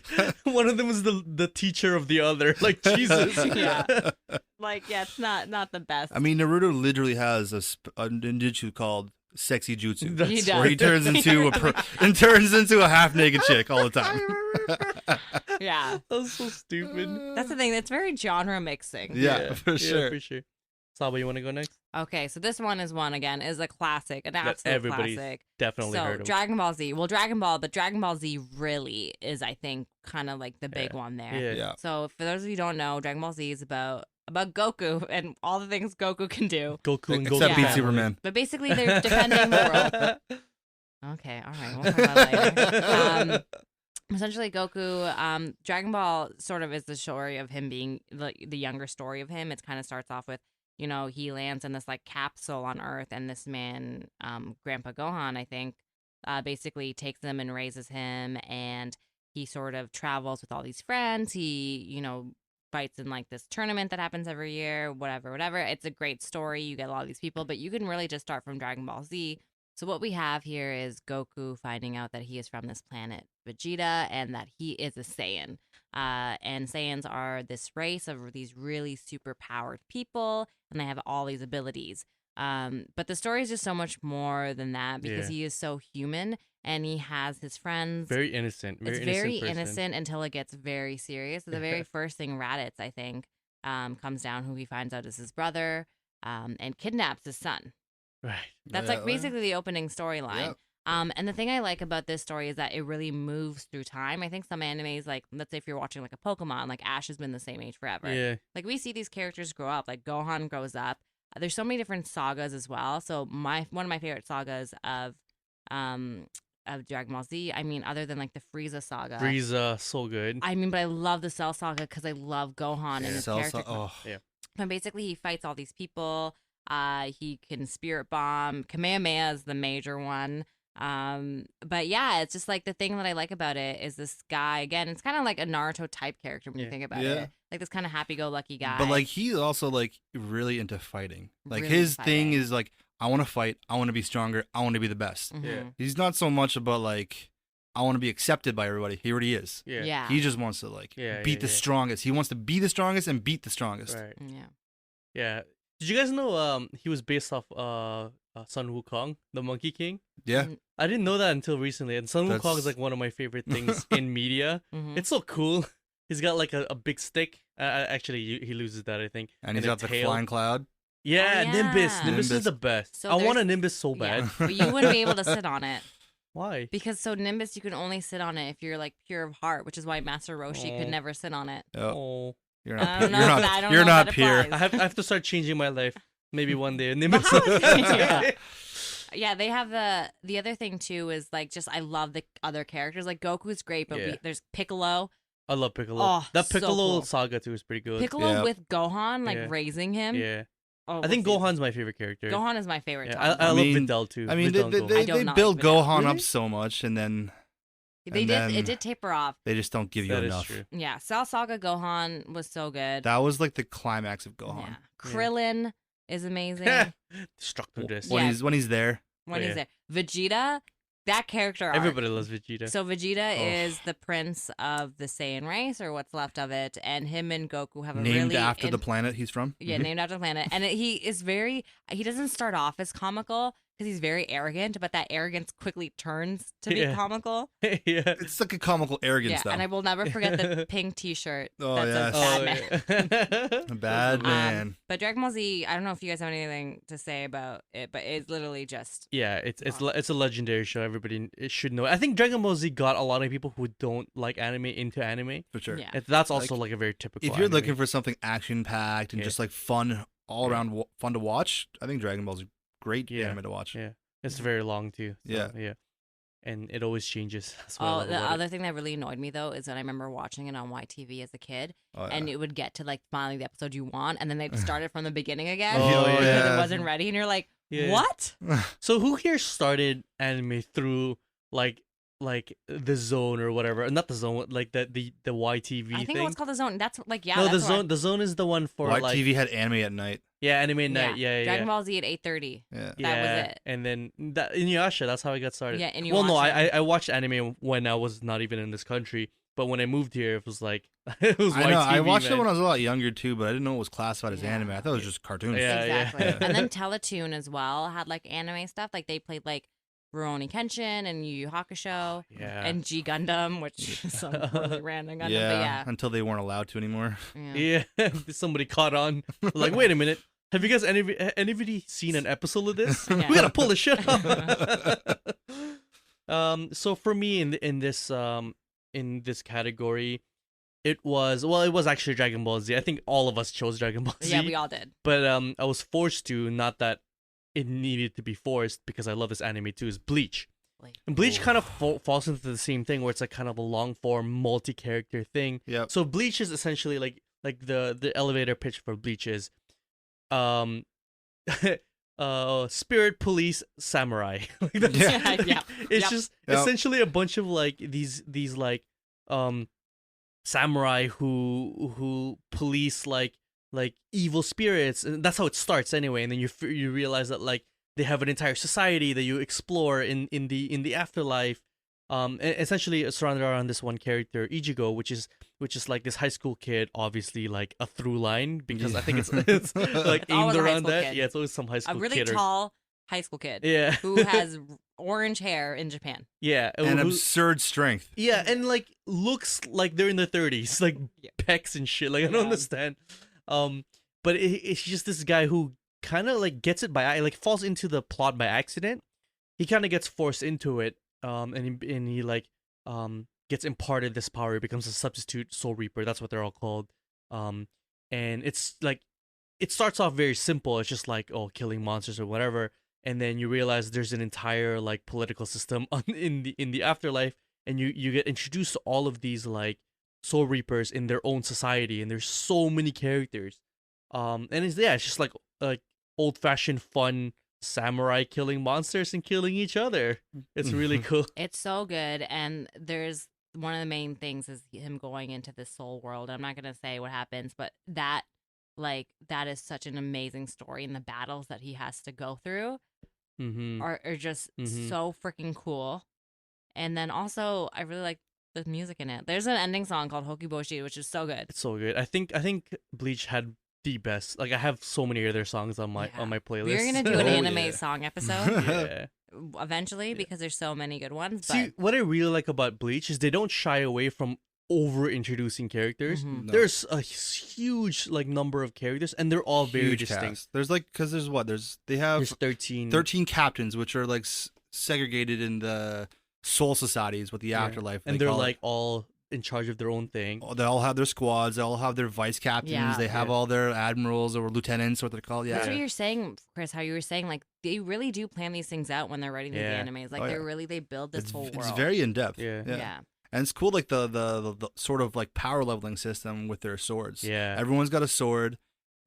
one of them is the teacher of the other. Like Jesus. Yeah. Like it's not the best. I mean, Naruto literally has a ninjutsu called Sexy Jutsu, That's He does. where he turns into a half naked chick all the time. Yeah. That was so stupid. That's the thing. It's very genre mixing. Yeah, for sure. For sure. Saba, you want to go next? Okay, so this one is a classic, an That absolute everybody's classic. Definitely So heard of. Dragon Ball Z. Well, Dragon Ball, but Dragon Ball Z really is, I think, kind of like the big Yeah. one there. Yeah. Yeah. So for those of you who don't know, Dragon Ball Z is about Goku and all the things Goku can do. Goku and Goku. Except beat Yeah. Superman. But basically, they're defending the world. Okay, all right, we'll talk about it later. Essentially, Goku, Dragon Ball sort of is the story of him being the younger story of him. It kind of starts off with, he lands in this like capsule on Earth, and this man, Grandpa Gohan, I think, basically takes him and raises him, and he sort of travels with all these friends. He, fights in like this tournament that happens every year, whatever. It's a great story. You get a lot of these people, but you can really just start from Dragon Ball Z. So what we have here is Goku finding out that he is from this planet Vegeta and that he is a Saiyan. And Saiyans are this race of these really super powered people, and they have all these abilities. But the story is just so much more than that because he is so human, and he has his friends. Very innocent. It's very innocent until it gets very serious. The very first thing Raditz, I think, comes down, who he finds out is his brother, and kidnaps his son. Right. That's like basically the opening storyline. Yep. And the thing I like about this story is that it really moves through time. I think some animes, like let's say if you're watching like a Pokemon, like Ash has been the same age forever. Yeah. Like we see these characters grow up. Like Gohan grows up. There's so many different sagas as well. So one of my favorite sagas of Dragon Ball Z, I mean, other than like the Frieza saga. Frieza, so good. I mean, but I love the Cell saga because I love Gohan and his Cell character. Yeah. And basically, he fights all these people. He can spirit bomb. Kamehameha is the major one. But yeah, it's just like the thing that I like about it is this guy, again, it's kind of like a Naruto type character when you think about it. Like this kind of happy-go-lucky guy. But like he's also like really into fighting. Like Really his fighting. thing is like, I want to fight. I want to be stronger. I want to be the best. Mhm. Yeah. He's not so much about like, I want to be accepted by everybody. He already is. Yeah. Yeah. He just wants to like Yeah, beat the yeah. strongest. He wants to be the strongest and beat the strongest. Right. Yeah. Yeah. Did you guys know he was based off Sun Wukong, the Monkey King? Yeah. I didn't know that until recently. And Sun Wukong That's- is like one of my favorite things in media. Mhm. It's so cool. He's got like a big stick. Actually, he loses that, I think. And he's a got the tail. flying cloud. Yeah, Oh, Nimbus. yeah. Nimbus is Nimbus. the best. So I want a there's- Nimbus so bad. Yeah. But you wouldn't be able to sit on it. Why? Because so Nimbus, you can only sit on it if you're like pure of heart, which is why Master Roshi could Oh. never sit on it. Oh, Oh. you're I not. don't know You're if not. that- I don't You're know if not that pure. applies. I have to start changing my life. Maybe one day. Nimbus. Yeah. Yeah, they have the other thing too is like just I love the other characters. Like Goku's great, but Yeah. there's Piccolo. I love Piccolo. Oh, That so Piccolo cool. saga too is pretty good. Piccolo Yeah. with Gohan, like Yeah. raising him. Yeah. Oh, I think what's Gohan's my favorite character. Gohan is my favorite. Yeah, Tom. I love mean- Videl too. I mean, Videl they and Gohan. I they, don't they not build like Videl. Gohan Really? up so much, and then they and did. then- It did taper off. they just don't give you That is enough. true. Yeah, Cell Saga Gohan was so good. That was like the climax of Gohan. Yeah. Krillin is amazing Destructo Disc. When Yeah. he's there. when Yeah. he's there. Vegeta, that character arc. Everybody loves Vegeta. So Vegeta Oh. is the prince of the Saiyan race, or what's left of it, and him and Goku have a Named really after the planet he's from. yeah, named after the planet. And he is he doesn't start off as comical. because he's very arrogant, but that arrogance quickly turns to be Yeah. comical. yeah. It's like a comical arrogance, Yeah, though. and I will never forget the pink T-shirt Oh, that yes. says Bad Man. yeah. A bad man. But Dragon Ball Z, I don't know if you guys have anything to say about it, but it's literally just Yeah, it's a legendary show. Everybody should know. I think Dragon Ball Z got a lot of people who don't like anime into anime. For sure. yeah. That's also like a very typical. If you're anime. looking for something action packed and Yeah. just like fun, all around fun to watch, I think Dragon Ball's a great Yeah. anime to watch. yeah, it's very long too. So, Yeah. and it always changes. That's what I Oh, love the about other thing that really annoyed me though is that I remember watching it on YTV as a kid, Oh, and yeah. it would get to like finally the episode you want, and then they'd start it from the beginning again Oh, because yeah. it wasn't ready, and you're like, Yeah. what? So who here started anime through like the Zone or whatever? Not the Zone, like the YTV I think thing. it was called the Zone. That's like yeah. No, that's the what Zone. The Zone is the one for White like TV had anime at night. anime at night. Yeah, Dragon Ball Z at 8:30. Yeah. That was it. And then Inuyasha. That's how I got started. Yeah, Well, no, Inuyasha. I watched anime when I was not even in this country, but when I moved here, it was like it was I YTV. know. I watched it man. when I was a lot younger too, but I didn't know it was classified as Yeah. anime. I thought it was just cartoons. Yeah, Exactly. yeah. And then Teletoon as well had like anime stuff. Like they played like Rurouni Kenshin and Yu Yu Hakusho Yeah. and G Gundam, which is some really random Gundam. Yeah, But yeah. until they weren't allowed to anymore. Yeah. Yeah, somebody caught on. Like, wait a minute. Have you guys anybody seen an episode of this? Yeah. We gotta pull this shit off. So for me in this category, it was actually Dragon Ball Z. I think all of us chose Dragon Ball Z. Yeah, we all did. But I was forced to, not that it needed to be forced, because I love this anime too, is Bleach. And Bleach kind of falls into the same thing, where it's like kind of a long form multi-character thing. Yep. So Bleach is essentially like the elevator pitch for Bleach is spirit police samurai. Like that's, Yeah, yeah. It's Yep. just Yep. essentially a bunch of like these like samurai who police like evil spirits, and that's how it starts anyway. And then you realize that like they have an entire society that you explore in the afterlife. Essentially surrounded around this one character, Ichigo, which is like this high school kid, obviously like a through line, because I think it's like It's aimed always a high around school that. kid. Yeah, it's always some high A school really kid. tall high school kid Yeah. who has orange hair in Japan. Yeah. And who- absurd strength. Yeah, and like looks like they're in their 30s, like Yeah. pecs and shit. Like I don't Yeah. understand. But it's just this guy who kind of like gets it like falls into the plot by accident. He kind of gets forced into it. And he like gets imparted this power. He becomes a substitute Soul Reaper. That's what they're all called. And it's like it starts off very simple. It's just like killing monsters or whatever. And then you realize there's an entire like political system in the afterlife, and you get introduced to all of these like Soul Reapers in their own society, and there's so many characters. And it's just like old fashioned fun samurai killing monsters and killing each other. It's really cool. It's so good, and there's one of the main things is him going into this soul world. I'm not gonna say what happens, but that is such an amazing story, and the battles that he has to go through Mm-hmm. are just Mhm. so freaking cool. And then also, I really like the music in it. There's an ending song called Hokiboshi, which is so good. It's so good. I think Bleach had the best. Like I have so many of their songs on my playlist. We're gonna do an Oh, anime yeah. song episode Yeah. eventually because there's so many good ones. See, what I really like about Bleach is they don't shy away from over introducing characters. Mhm. No. There's a huge like number of characters, and they're all very Huge distinct. cast. There's like because they have There's 13. 13 captains, which are like segregated in the soul societies with the Yeah. afterlife. and they they're call it. like all in charge of their own thing. They all have their squads. They all have their vice captains. Yeah. They have Yeah. all their admirals or lieutenants, what they're called. That's Yeah. what you're saying, Chris. How you were saying, like they really do plan these things out when they're writing Yeah. these animes. Like Oh, they yeah. really build this whole world. It's very in depth. Yeah. yeah. And it's cool, like the sort of like power leveling system with their swords. Yeah. Everyone's got a sword,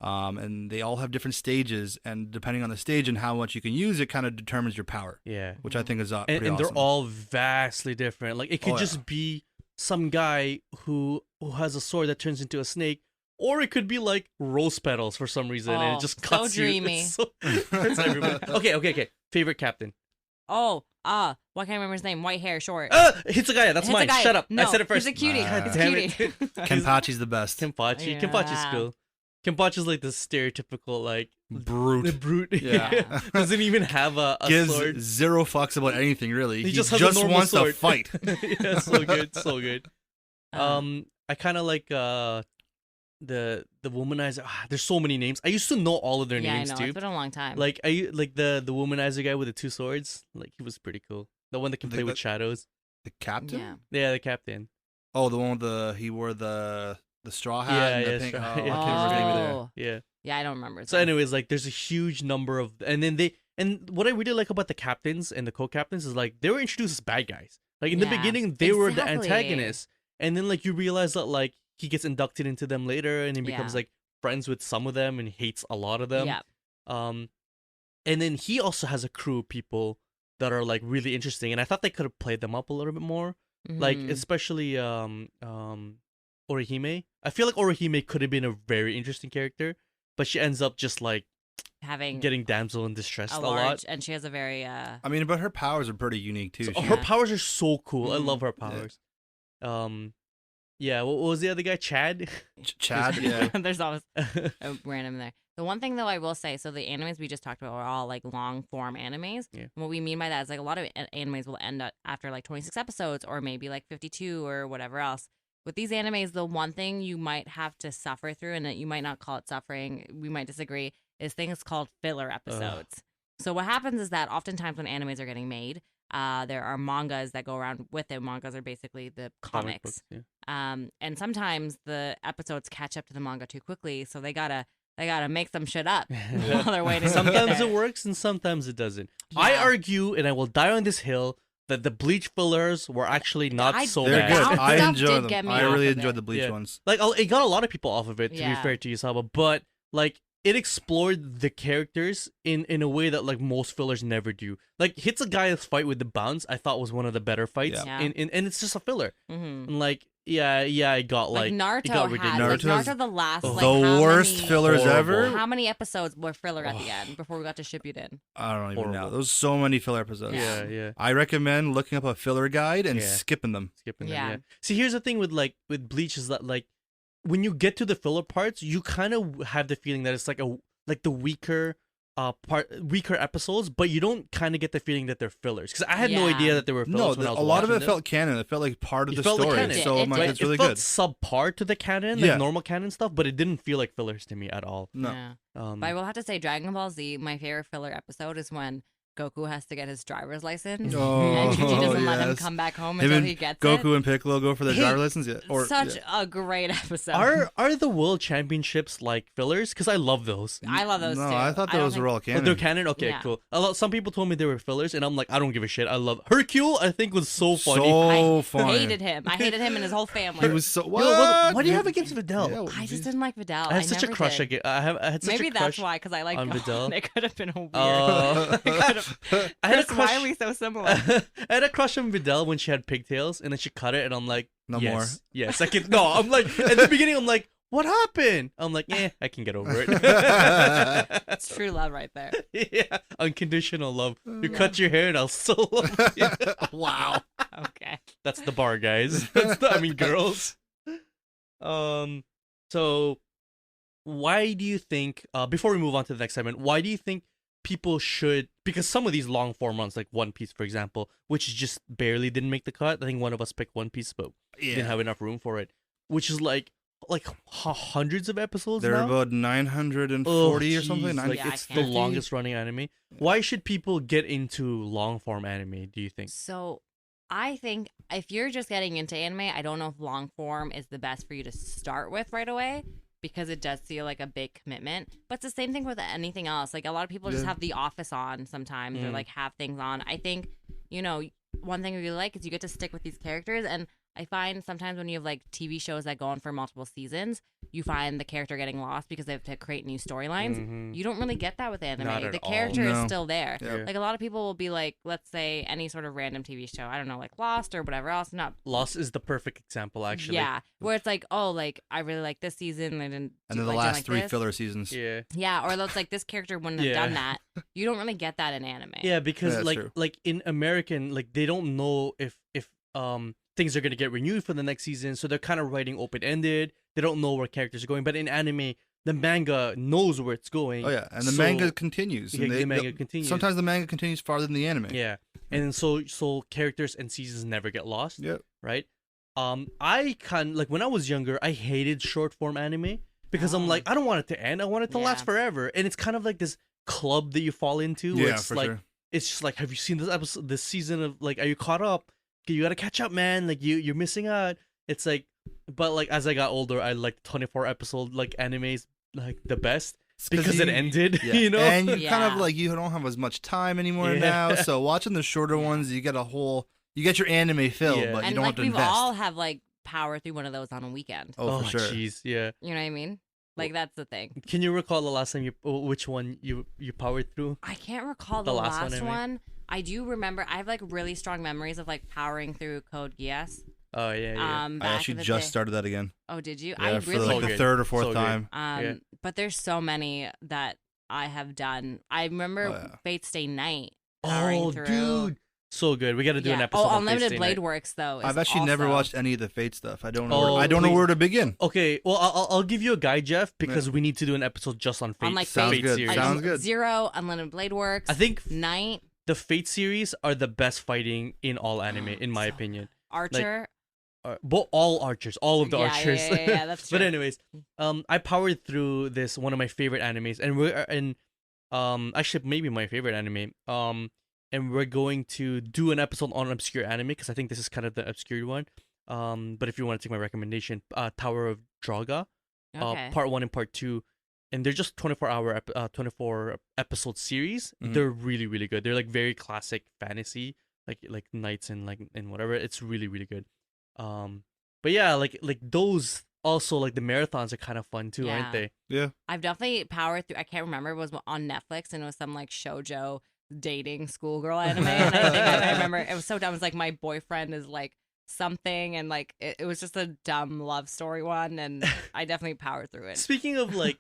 and they all have different stages. And depending on the stage and how much you can use it, kind of determines your power, Yeah. which I think is And, pretty and they're awesome. all vastly different. Like it could Oh, yeah. just be some guy who has a sword that turns into a snake, or it could be like rose petals for some reason, and Oh, it just so cuts you. dreamy. It's so, it's everywhere. Okay. Favorite captain. Oh, why can't I remember his name? White hair, short. Hitsugaya. That's mine. Hitsugaya. Shut up. No, I said it first. He's a cutie. Nah. He's a Damn cutie. it. Kenpachi's the best. Kenpachi. Yeah. Kenpachi's cool. Kenpachi's like the stereotypical like the Brute. brute. Yeah. Doesn't even have a Gives sword. zero fucks about anything, really. He just has a normal wants sword. to fight. Yeah, so good, so good. Um, I kind of like the womanizer. There's so many names. I used to know all of their yeah, names I know. too. It's been a long time. Like the womanizer guy with the 2 swords. Like he was pretty cool. The one that can play with shadows. The captain? yeah. Yeah, the captain. Oh, the one with he wore the straw hat and the pink. straw- Oh, yeah. I can't remember his name either. Oh. Yeah. Yeah, I don't remember. So, anyways, like there's a huge number of, and what I really like about the captains and the co-captains is like they were introduced as bad guys. Like in the Yeah, beginning, they were the exactly. antagonists, and then like you realize that like he gets inducted into them later, and he becomes Yeah. like friends with some of them and hates a lot of them. Yeah. And then he also has a crew of people that are like really interesting, and I thought they could have played them up a little bit more. Like Mhm. especially Orihime. I feel like Orihime could have been a very interesting character, but she ends up just like having getting damsel in distress a a large, lot. and she has a very I mean, but her powers are pretty unique too. So She- her Yeah. powers are so cool. I Mhm. love her powers. Yeah. What was the other guy? Chad. Chad, yeah. there's always a random there. The one thing though I will say, so the animes we just talked about were all like long form animes. Yeah. And what we mean by that is like a lot of animes will end up after like 26 episodes or maybe like 52 or whatever else. With these animes, the one thing you might have to suffer through, and that you might not call it suffering, we might disagree, is things called filler episodes. So what happens is that oftentimes when animes are getting made, there are mangas that go around with it. Mangas are basically the Comic comics. books, yeah. And sometimes the episodes catch up to the manga too quickly, so they gotta make some shit up while they're waiting. to get Sometimes there. it works and sometimes it doesn't. I Yeah. argue, and I will die on this hill, that the Bleach fillers were actually not I- so They're bad. good. That I stuff enjoy did them. get me I off really of enjoyed it. the Bleach Yeah. ones. Like it got a lot of people off of it, to be Yeah. fair to Yusaba, but like it explored the characters in a way that like most fillers never do. Like Hitsugai's fight with the bounce, I thought was one of the better fights. Yeah. And it's just a filler. Mhm. And like it got Like it Naruto got had ridiculous. like Naruto's Naruto the last like the how worst many, fillers Horrible. ever. How many episodes were filler at the end before we got to Shippuden? I don't even know. Horrible. There's so many filler episodes. Yeah. I recommend looking up a filler guide and Yeah. skipping them. Skipping them, Yeah. yeah. See, here's the thing with Bleach is that like when you get to the filler parts, you kind of have the feeling that it's like the weaker weaker episodes, but you don't kind of get the feeling that they're fillers because I had no Yeah. idea that they were No, fillers when I was a lot of watching it them. felt canon. It felt like part of It the felt like story. canon. So It I'm like, did. it's really it felt good. subpar to the canon, like Yeah. normal canon stuff, but it didn't feel like fillers to me at all. No. Yeah. Um, But I will have to say, Dragon Ball Z, my favorite filler episode is when Goku has to get his driver's license, Oh, and Chuchi doesn't let him yes. come back home Him until and he gets Goku it. and Piccolo go for their Hey, driver's license. Yeah. Or, Such yeah. a great episode. are the world championships like fillers? Because I love those. I love those No, too. I thought don't those think- were all Oh, canon. they're canon? Okay, Yeah. cool. Some people told me they were fillers, and I'm like, I don't give a shit. I love Hercule. I think was so funny. So I funny. hated him. I hated him and his whole family. He was so. Yo, What? what do you have against Videl? Yeah, I just didn't like Vidal. I had such a never crush. did. I had such Maybe a crush. that's why, because I like on Vidal. It could have been a weird. Uh, It could've- I had a Chris crush. Wiley so similar. I had a crush on Videl when she had pigtails, and then she cut it, and I'm like, No yes, more. Yes, I can. No, I'm like, at the beginning, I'm like, what happened? I'm like, I can get over it. It's true love right there. Yeah, unconditional love. You cut your hair, and I'll still love you. Wow. Okay. That's the bar, guys. I mean, girls. So why do you think? Before we move on to the next segment, why do you think people should? Because some of these long form runs, like One Piece, for example, which just barely didn't make the cut. I think one of us picked One Piece, but didn't have enough room for it. Which is like hundreds of episodes They're now. about 940 or something. jeez, Nine- like Yeah, I it's the can't. longest running anime. Why should people get into long form anime? Do you think? So I think if you're just getting into anime, I don't know if long form is the best for you to start with right away because it does feel like a big commitment. But it's the same thing with anything else. Like a lot of people just Yeah. have The Office on sometimes or Mm. like have things on. I think, one thing I really like is you get to stick with these characters. And I find sometimes when you have like TV shows that go on for multiple seasons, you find the character getting lost because they have to create new storylines. Mhm. You don't really get that with anime. Not at The all. character is No. still there. Yeah. Like a lot of people will be like, let's say any sort of random TV show, I don't know, like Lost or whatever else. Not Lost is the perfect example, actually. yeah, where it's like, oh, like I really like this season. I didn't. And then the I didn't last like 3 this. filler seasons. Yeah. Yeah, or it's like this character wouldn't have Yeah. done that. You don't really get that in anime. Yeah, because Yeah, that's like true. like in American, like they don't know if things are gonna get renewed for the next season, so they're kind of writing open ended. They don't know where characters are going. But in anime, the manga knows where it's going. Oh yeah, and the So- manga continues. Yeah, and the manga continues. Sometimes the manga continues farther than the anime. Yeah, and so characters and seasons never get lost. Yep. Right. I like when I was younger, I hated short form anime because I'm like, I don't want it to end. I want it to last Yeah. forever, and it's kind of like this club that you fall into. Where Yeah, it's for like, sure. it's just like, have you seen this episode, this season of like, are you caught up? You gotta catch up, man. Like you're missing out. It's like, but like as I got older, I like 24 episode like animes like the best It's because it ended. Yeah. You know, and you kind Yeah. of like you don't have as much time anymore Yeah. now. So watching the shorter ones, you get your anime filled, Yeah. but you And don't like have to we've invest. all have like power through one of those on a weekend. Oh, for sure. Jeez, yeah. You know what I mean? Like that's the thing. Can you recall the last time which one you powered through? I can't recall The the last last, one, I mean. one. I do remember. I have like really strong memories of like powering through Code Geass. Oh yeah. I Back actually in the just day. started that again. Oh, did you? Yeah, I for really. like So the good. third or fourth So good. time. Yeah. But there's so many that I have done. I remember Oh, yeah. Fate Stay Night. Powering Oh, through. dude, so good. We got to do an episode. Oh, on Unlimited Fate Stay Blade Night. Works though. I've is actually never also- watched any of the Fate stuff. I don't know. Oh, I don't know please. where to begin. Okay, well, I'll give you a guide, Jeff, because we need to do an episode just on Fate. On, like, Sounds Fate good. series. Sounds good. Zero, Unlimited Blade Works. I think Night, the Fate series are the best fighting in all anime, in my So opinion. Archer. All archers, all of the Yeah, archers. yeah, that's But true. anyways, I powered through this one of my favorite animes, and we're actually maybe my favorite anime. And we're going to do an episode on obscure anime because I think this is kind of the obscure one. But if you want to take my recommendation, Tower of Draga, Okay. part 1 and part 2, and they're just 24 episode series. Mhm. They're really really good. They're like very classic fantasy, like knights and like and whatever. It's really really good. But yeah, like those also like the marathons are kind of fun too, aren't Yeah. they? Yeah. I've definitely powered through. I can't remember. It was on Netflix and it was some like shoujo dating schoolgirl anime. And I think I remember it was so dumb. It was like my boyfriend is like something, and like it was just a dumb love story one. And I definitely powered through it. Speaking of like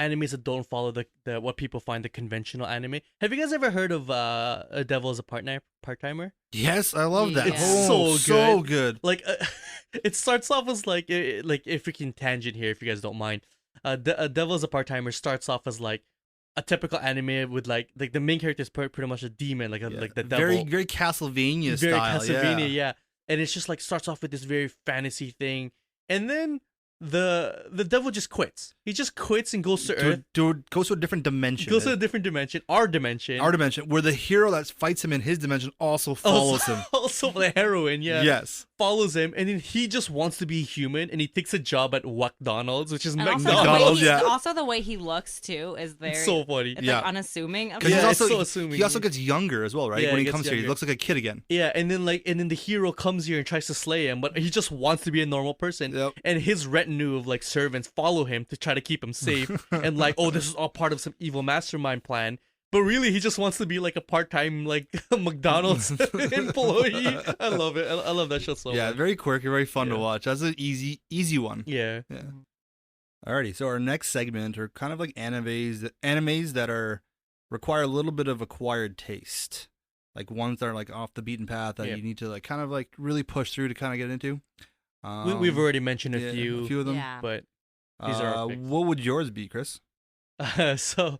animes that don't follow the what people find the conventional anime, have you guys ever heard of A Devil is a Part-Timer? Yes, I love that. It's Oh, so so good. good. Like it starts off as like a freaking tangent here if you guys don't mind. A Devil is a Part-Timer starts off as like a typical anime with like the main character is pretty much a demon, like Yeah. like the devil. Very Castlevania Very style. Castlevania, yeah. And it's just like starts off with this very fantasy thing, and then the devil just quits. He just quits and goes to Earth, Goes to a different dimension. goes to a different dimension, our dimension. Our dimension, where the hero that fights him in his dimension also follows him. Also, the heroine, yeah. Yes. Follows him, and then he just wants to be human, and he takes a job at McDonald's, which is And also McDonald's. the way yeah. also the way he looks too is very. It's so funny. It's Yeah. like unassuming. Because Yeah, he's it's also so assuming. he also gets younger as well, right? Yeah, when he he gets comes here, he younger. looks like a kid again. Yeah, and then the hero comes here and tries to slay him, but he just wants to be a normal person. Yep. And his retinue of like servants follow him to try to keep him safe, and like, oh, this is all part of some evil mastermind plan. But really, he just wants to be like a part-time like McDonald's employee. I love it. I love that show so Yeah, much. very quirky, very fun to Yeah. watch. That's an easy one. Yeah. Yeah. Alrighty, so our next segment are kind of like animes that are require a little bit of acquired taste, like ones that are like off the beaten path that Yeah. you need to like kind of like really push through to kind of get into. We've already mentioned yeah, a few, of them. Yeah. but these are our picks. What would yours be, Chris? So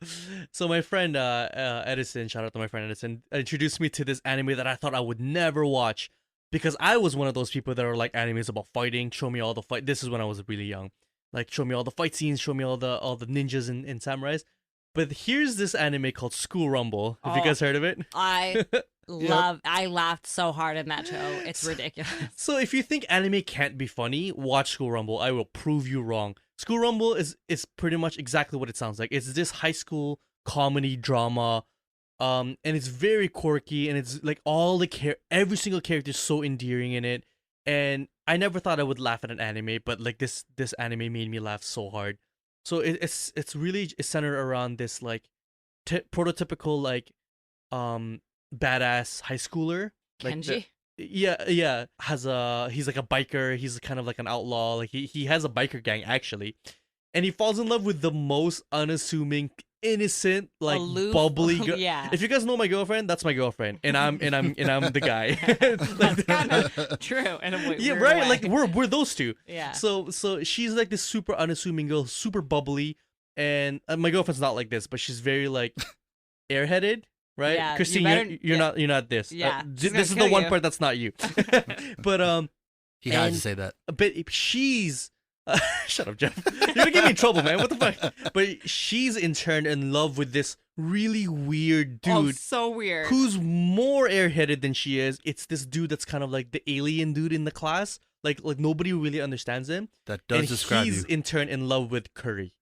my friend Edison, shout out to my friend Edison, introduced me to this anime that I thought I would never watch because I was one of those people that are like animes about fighting. Show me all the fight. This is when I was really young. Like show me all the fight scenes. Show me all the ninjas and samurais. But here's this anime called School Rumble. Have you Oh. guys heard of it? I I laughed so hard in that show. It's ridiculous. So if you think anime can't be funny, watch School Rumble. I will prove you wrong. School Rumble is pretty much exactly what it sounds like. It's this high school comedy drama, and it's very quirky, and it's like every single character is so endearing in it. And I never thought I would laugh at an anime, but like this anime made me laugh so hard. So it's centered around this like prototypical like badass high schooler. Like Kenji. yeah, he's like a biker. He's kind of like an outlaw. Like he has a biker gang actually, and he falls in love with the most unassuming innocent, like Aloof. bubbly girl. Yeah. If you guys know my girlfriend, that's my girlfriend, and I'm the guy. That's kind of true. In a yeah, weird right. way. Like we're those two. Yeah. So she's like this super unassuming girl, super bubbly, and my girlfriend's not like this, but she's very like airheaded, right? Yeah, you Christine, better- you're not this. Yeah, she's this is gonna the kill one you. part that's not you. But He had And- to say that. but she's shut up, Jeff. You're gonna get me in trouble, man. What the fuck? But she's in turn in love with this really weird Oh, dude so weird. who's more airheaded than she is. It's this dude that's kind of like the alien dude in the class. Like nobody really understands him. That does And describe he's you. in turn in love with curry.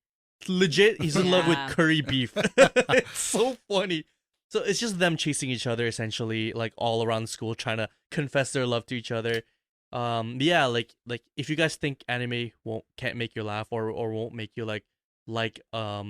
Legit, he's in love with Yeah. curry beef. It's so funny. So it's just them chasing each other essentially, like all around school, trying to confess their love to each other. Yeah, like if you guys think anime can't make you laugh or won't make you like a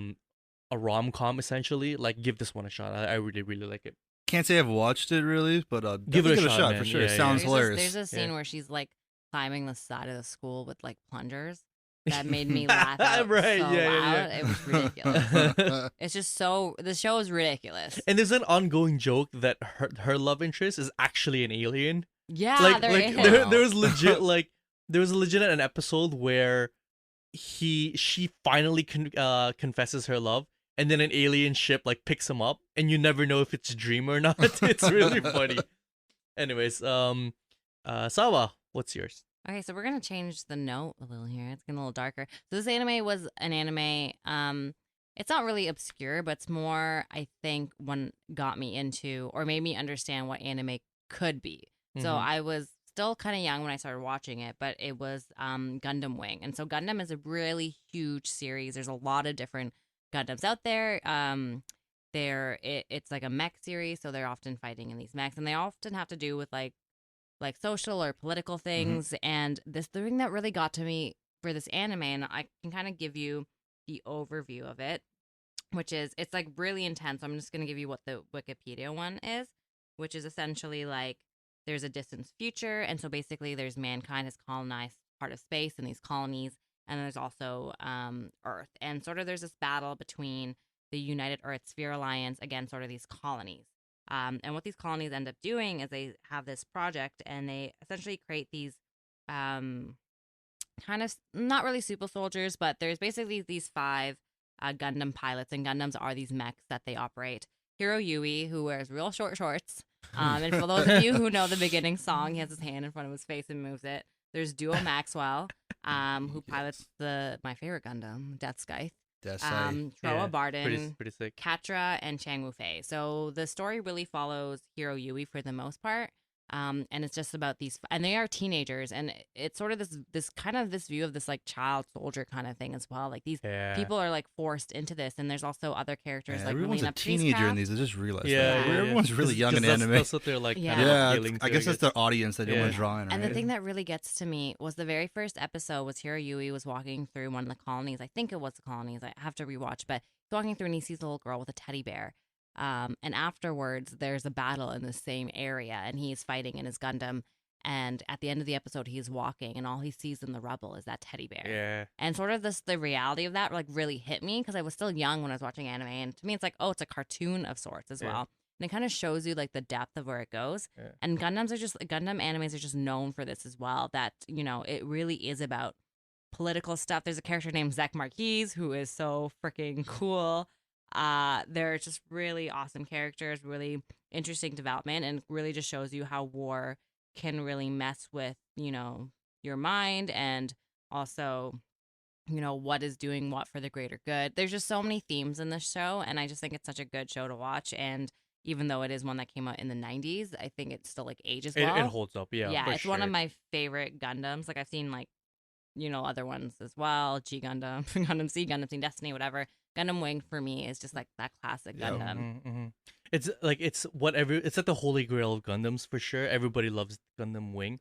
rom-com essentially, like give this one a shot. I really really like it. Can't say I've watched it really, but Give it a definitely shot, for man. sure. Yeah, It yeah. sounds hilarious. There's a scene Yeah. where she's like climbing the side of the school with like plungers. That made me laugh out Right, so yeah, loud. yeah. It was ridiculous. It's just so the show is ridiculous. And there's an ongoing joke that her love interest is actually an alien. Yeah, like there like is. there was legit like there was legit an episode where she finally confesses her love, and then an alien ship like picks him up, and you never know if it's a dream or not. It's really funny. Anyways, Sawa, what's yours? Okay, so we're gonna change the note a little here. It's getting a little darker. So this anime was an anime. It's not really obscure, but it's more, I think, one got me into or made me understand what anime could be. So Mhm. I was still kind of young when I started watching it, but it was Gundam Wing, and so Gundam is a really huge series. There's a lot of different Gundams out there. It's like a mech series, so they're often fighting in these mechs, and they often have to do with like social or political things. And the thing that really got to me for this anime, and I can kind of give you the overview of it, which is it's like really intense. I'm just gonna give you what the Wikipedia one is, which is essentially like there's a distant future, and so basically there's mankind has colonized part of space in these colonies, and there's also Earth, and sort of there's this battle between the United Earth Sphere Alliance against sort of these colonies. And what these colonies end up doing is they have this project, and they essentially create these kind of not really super soldiers, but there's basically these 5 Gundam pilots, and Gundams are these mechs that they operate. Hiro Yui, who wears real short shorts. And for those of you who know the beginning song, he has his hand in front of his face and moves it. There's Duo Maxwell, who pilots my favorite Gundam, Death Scythe. That's Troa Yeah, Barden, pretty sick. Katra, and Chang Wu-fei. So the story really follows Hiro Yui for the most part. And it's just about these, and they are teenagers, and it's sort of this kind of this view of this like child soldier kind of thing as well. Like these Yeah. people are like forced into this, and there's also other characters like everyone's Melina a teenager in Priestcraft. these. I just realized Yeah, that. yeah, Everyone's really young in anime. That's what they're like. Yeah. Kind of Yeah, appealing to, I guess that's their audience that they want Yeah. to draw in, right? And the thing that really gets to me was the very first episode was Hiro Yui was walking through one of the colonies. I think it was the colonies. I have to rewatch, but he's walking through and he sees a little girl with a teddy bear. And afterwards, there's a battle in the same area, and he's fighting in his Gundam. And at the end of the episode, he's walking, and all he sees in the rubble is that teddy bear. Yeah. And sort of the reality of that like really hit me because I was still young when I was watching anime, and to me it's like, oh, it's a cartoon of sorts as Yeah. well. And it kind of shows you like the depth of where it goes. Yeah. And Gundam animes are just known for this as well. That it really is about political stuff. There's a character named Zach Marquise who is so freaking cool. They're just really awesome characters, really interesting development, and really just shows you how war can really mess with your mind, and also what is doing what for the greater good. There's just so many themes in this show, and I just think it's such a good show to watch. And even though it is one that came out in the 90s, I think it still like ages well. It holds up. Yeah. for It's one of sure. my favorite Gundams. Like I've seen like other ones as well, G Gundam, Gundam C, Gundam Team Destiny, whatever. Gundam Wing for me is just like that classic Yeah. Gundam. It's like it's like the holy grail of Gundams for sure. Everybody loves Gundam Wing.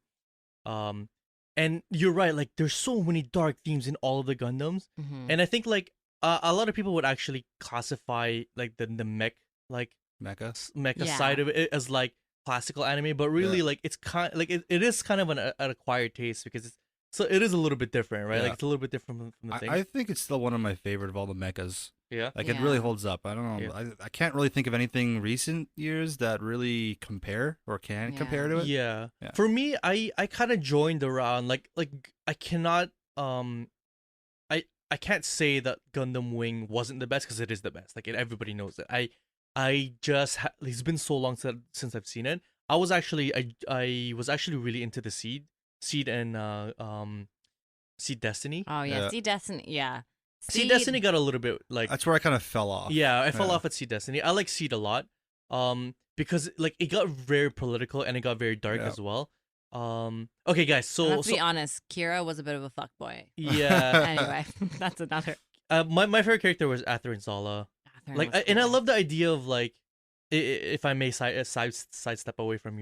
And you're right, like there's so many dark themes in all of the Gundams. Mhm. And I think like a lot of people would actually classify like the mech like Mecha. mecha Yeah. side of it as like classical anime, but really Yeah. like it's kind like it is kind of an acquired taste because So it is a little bit different, right? Yeah. Like it's a little bit different from the thing. I think it's still one of my favorite of all the mechas. Yeah. Like it really Yeah. holds up. I don't know. Yeah. I can't really think of anything recent years that really compare or can Yeah. compare to it. Yeah. Yeah. For me, I kind of joined around like I cannot I can't say that Gundam Wing wasn't the best because it is the best. Like everybody knows it. I just it's been so long since I've seen it. I was actually really into the Seed and Seed Destiny. Oh yeah, Yeah. Seed Destiny. Yeah, Seed Destiny got a little bit like That's where I kind of fell off. yeah, I fell Yeah. off at Seed Destiny. I like Seed a lot. Because like it got very political and it got very dark Yeah. as well. Okay guys, so Let's be honest, Kira was a bit of a fuckboy. yeah. Anyway, that's another. My favorite character was Atherin Zala. Catherine Like, was and I cool. love the idea of like, if I may sidestep away from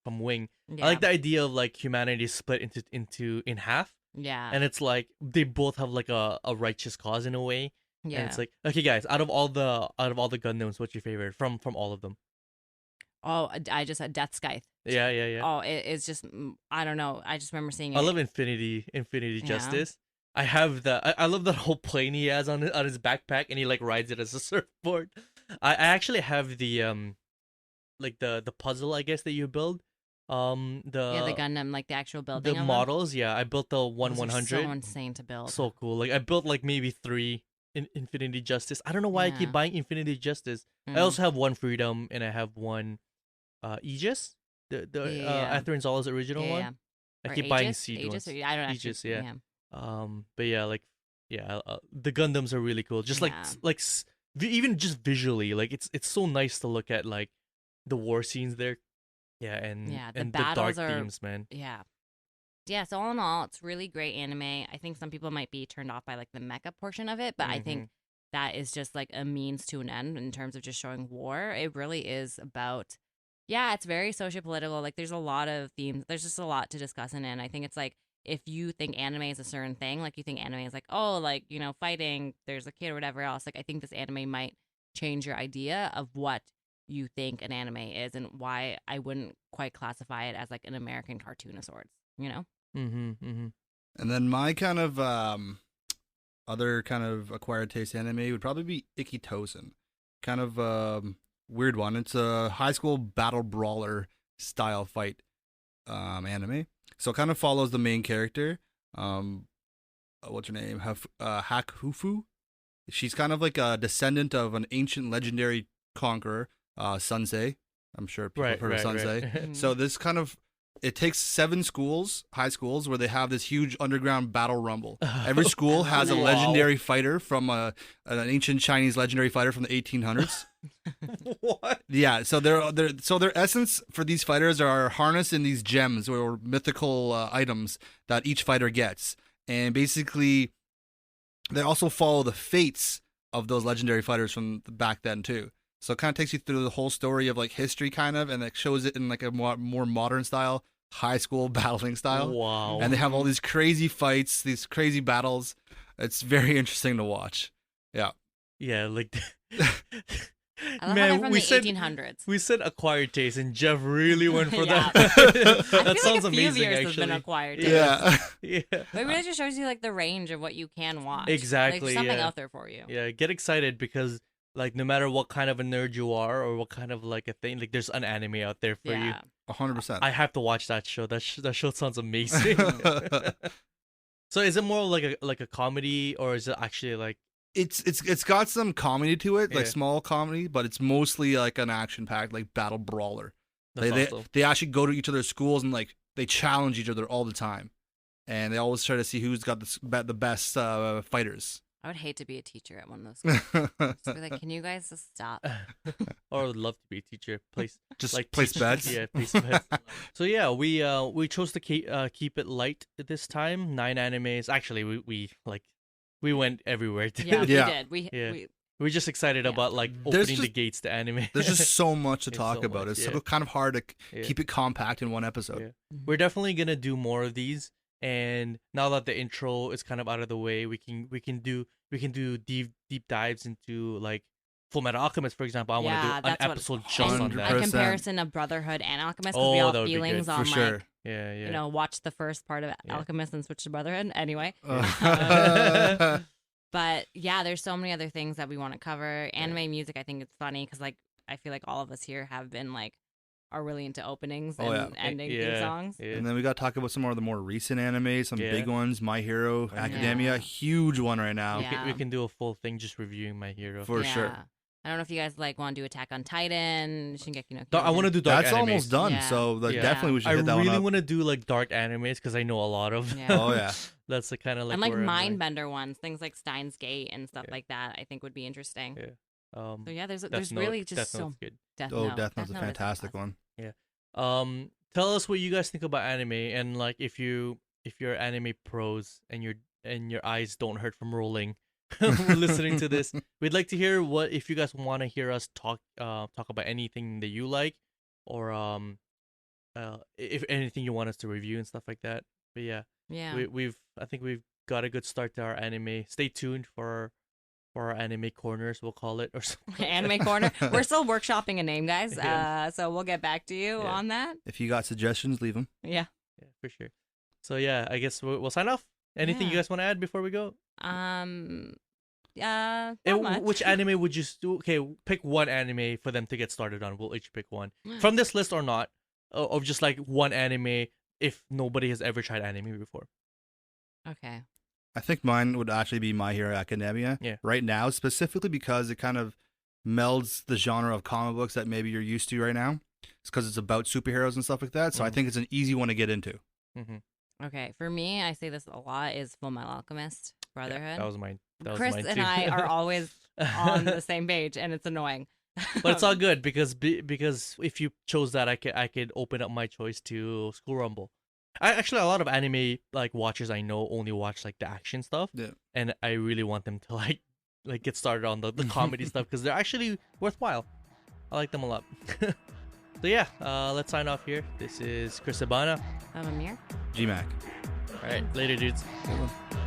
from Wing. Yeah. I like the idea of like humanity split in half, Yeah. and it's like they both have like a righteous cause in a way. yeah. And it's like, okay, guys, out of all the Gundams, what's your favorite from all of them? Oh, I just had Death Scythe. Yeah. Oh, it's just I don't know. I just remember seeing it. I love Infinity Yeah. Justice. I have I love that whole plane he has on his backpack, and he like rides it as a surfboard. I actually have the like the puzzle, I guess, that you build. the Gundam, like the actual building. the of them. models. Yeah, I built the Those are 1/100. So insane to build. So cool. Like I built like maybe 3 in Infinity Justice. I don't know why I Yeah. keep buying Infinity Justice. I Mm. also have one Freedom and I have one Aegis. The Yeah. Atherin Zala's original yeah, one. yeah. I Or keep buying Aegis? Seed Aegis, ones. or, I don't actually. Aegis, yeah. But yeah, like the Gundams are really cool. Just Yeah. even just visually, like it's so nice to look at like the war scenes there. Yeah, and Yeah, the and the dark battles are- themes, man. Yeah. Yeah, so all in all, it's really great anime. I think some people might be turned off by like the mecha portion of it, but I think that is just like a means to an end in terms of just showing war. It really is about, yeah, it's very socio-political. Like there's a lot of themes. There's just a lot to discuss in it. And I think it's like if you think anime is a certain thing, like you think anime is like, oh, like, you know, fighting, there's a kid or whatever else. Like I think this anime might change your idea of what you think an anime is and why I wouldn't quite classify it as like an American cartoon of sorts, you know? And then my kind of other kind of acquired taste anime would probably be Ikitosen. Kind of weird one. It's a high school battle brawler style fight anime. So it kind of follows the main character. What's her name? Hakufu. She's kind of like a descendant of an ancient legendary conqueror, Sunsei. I'm sure people have heard of Sunsei. Mhm. So this kind of it takes 7 schools, high schools, where they have this huge underground battle rumble. Every school has a Wow. legendary fighter from an ancient Chinese legendary fighter from the 1800s. What? Yeah, so their essence for these fighters are harnessed in these gems or mythical items that each fighter gets, and basically they also follow the fates of those legendary fighters from back then too. So it kind of takes you through the whole story of like history, kind of, and it shows it in like a more modern style, high school battling style. Wow. And they have all these crazy fights, these crazy battles. It's very interesting to watch. Yeah. Yeah, like I love how they're from the 1800s. we said acquired taste, and Jeff really went for Yeah. that. I feel That like sounds a few of amazing, yours has actually. been acquired. Yeah. Yeah. But it really just shows you like the range of what you can watch. Like, Exactly, there's something yeah. out there for you. Yeah, get excited because like no matter what kind of a nerd you are or what kind of like a thing, like there's an anime out there for you. Yeah. 100%. I have to watch that show. That show sounds amazing. So is it more like a comedy or is it actually like It's got some comedy to it, like Yeah. small comedy, but it's mostly like an action-packed like battle brawler. that's They awesome. they actually go to each other's schools and like they challenge each other all the time, and they always try to see who's got the best fighters. I would hate to be a teacher at one of those schools. Just be like, can you guys just stop? Or I would love to be a teacher. Place Just like place teach- bets. Yeah, place bets. So yeah, we chose to keep it light this time. 9 animes. Actually, we went everywhere. Yeah, Yeah. we did. Yeah. We We're just excited Yeah. about like There's opening the just- gates to anime. There's just so much to There's talk so about. much, It's yeah. so kind of hard to Yeah. keep it compact in one episode. Yeah. We're definitely gonna do more of these. And now that the intro is kind of out of the way, we can do deep dives into like Full Metal Alchemist, for example. I want to Yeah, do an that's what- episode and just on that. a 100%. comparison of Brotherhood and Alchemist because we Oh, all that have would be good, feelings for on sure. like Yeah, yeah. You know, watch the first part of Alchemist and switch to Brotherhood. Anyway. But yeah, there's so many other things that we want to cover. Anime music, I think it's funny because like I feel like all of us here have been like are really into openings and ending theme songs. Yeah. And then we got to talk about some more of the more recent anime, some big ones. My Hero Academia, Yeah. huge one right now. Yeah. We can do a full thing just reviewing My Hero. For sure. I don't know if you guys like want to do Attack on Titan, Shingeki no Kyojin. I want to do dark That's animes. almost done. Yeah. So like, Yeah. definitely we should I hit that one really up. want to do like dark animes because I know a lot of. Yeah. Oh yeah. That's the kind of like and like where I'm mind-bender ones, things like Steins Gate and stuff like that, I think would be interesting. Yeah. So yeah, there's Death really Note- just Death so Note's good. Death Oh, Note. Death Note's a Note is fantastic awesome. one. Tell us what you guys think about anime, and like if you're anime pros and your eyes don't hurt from rolling listening to this, we'd like to hear what if you guys want to hear us talk about anything that you like, or if anything you want us to review and stuff like that. But yeah, I think we've got a good start to our anime. Stay tuned for our anime corners, we'll call it, or something. Anime corner. We're still workshopping a name, guys. Yeah. So we'll get back to you on that. If you got suggestions, leave them. Yeah. Yeah, for sure. So yeah, I guess we'll sign off. Anything you guys want to add before we go? Not And much. which anime would you okay, pick one anime for them to get started on. We'll each pick one. From this list or not, of just like one anime if nobody has ever tried anime before. Okay. I think mine would actually be My Hero Academia. Yeah. Right now, specifically because it kind of melds the genre of comic books that maybe you're used to right now. It's because it's about superheroes and stuff like that. So I think it's an easy one to get into. Mm-hmm. Okay. For me, I say this a lot, is Full Metal Alchemist Brotherhood. Yeah, that was mine. Chris mine and too. I are always on the same page, and it's annoying. But it's all good because if you chose that, I could open up my choice to School Rumble. Actually, a lot of anime like watchers I know only watch like the action stuff, and I really want them to like get started on the comedy stuff because they're actually worthwhile. I like them a lot. So yeah, let's sign off here. This is Chris Abana. I'm Amir. GMAC. All right, later, dudes. Good one.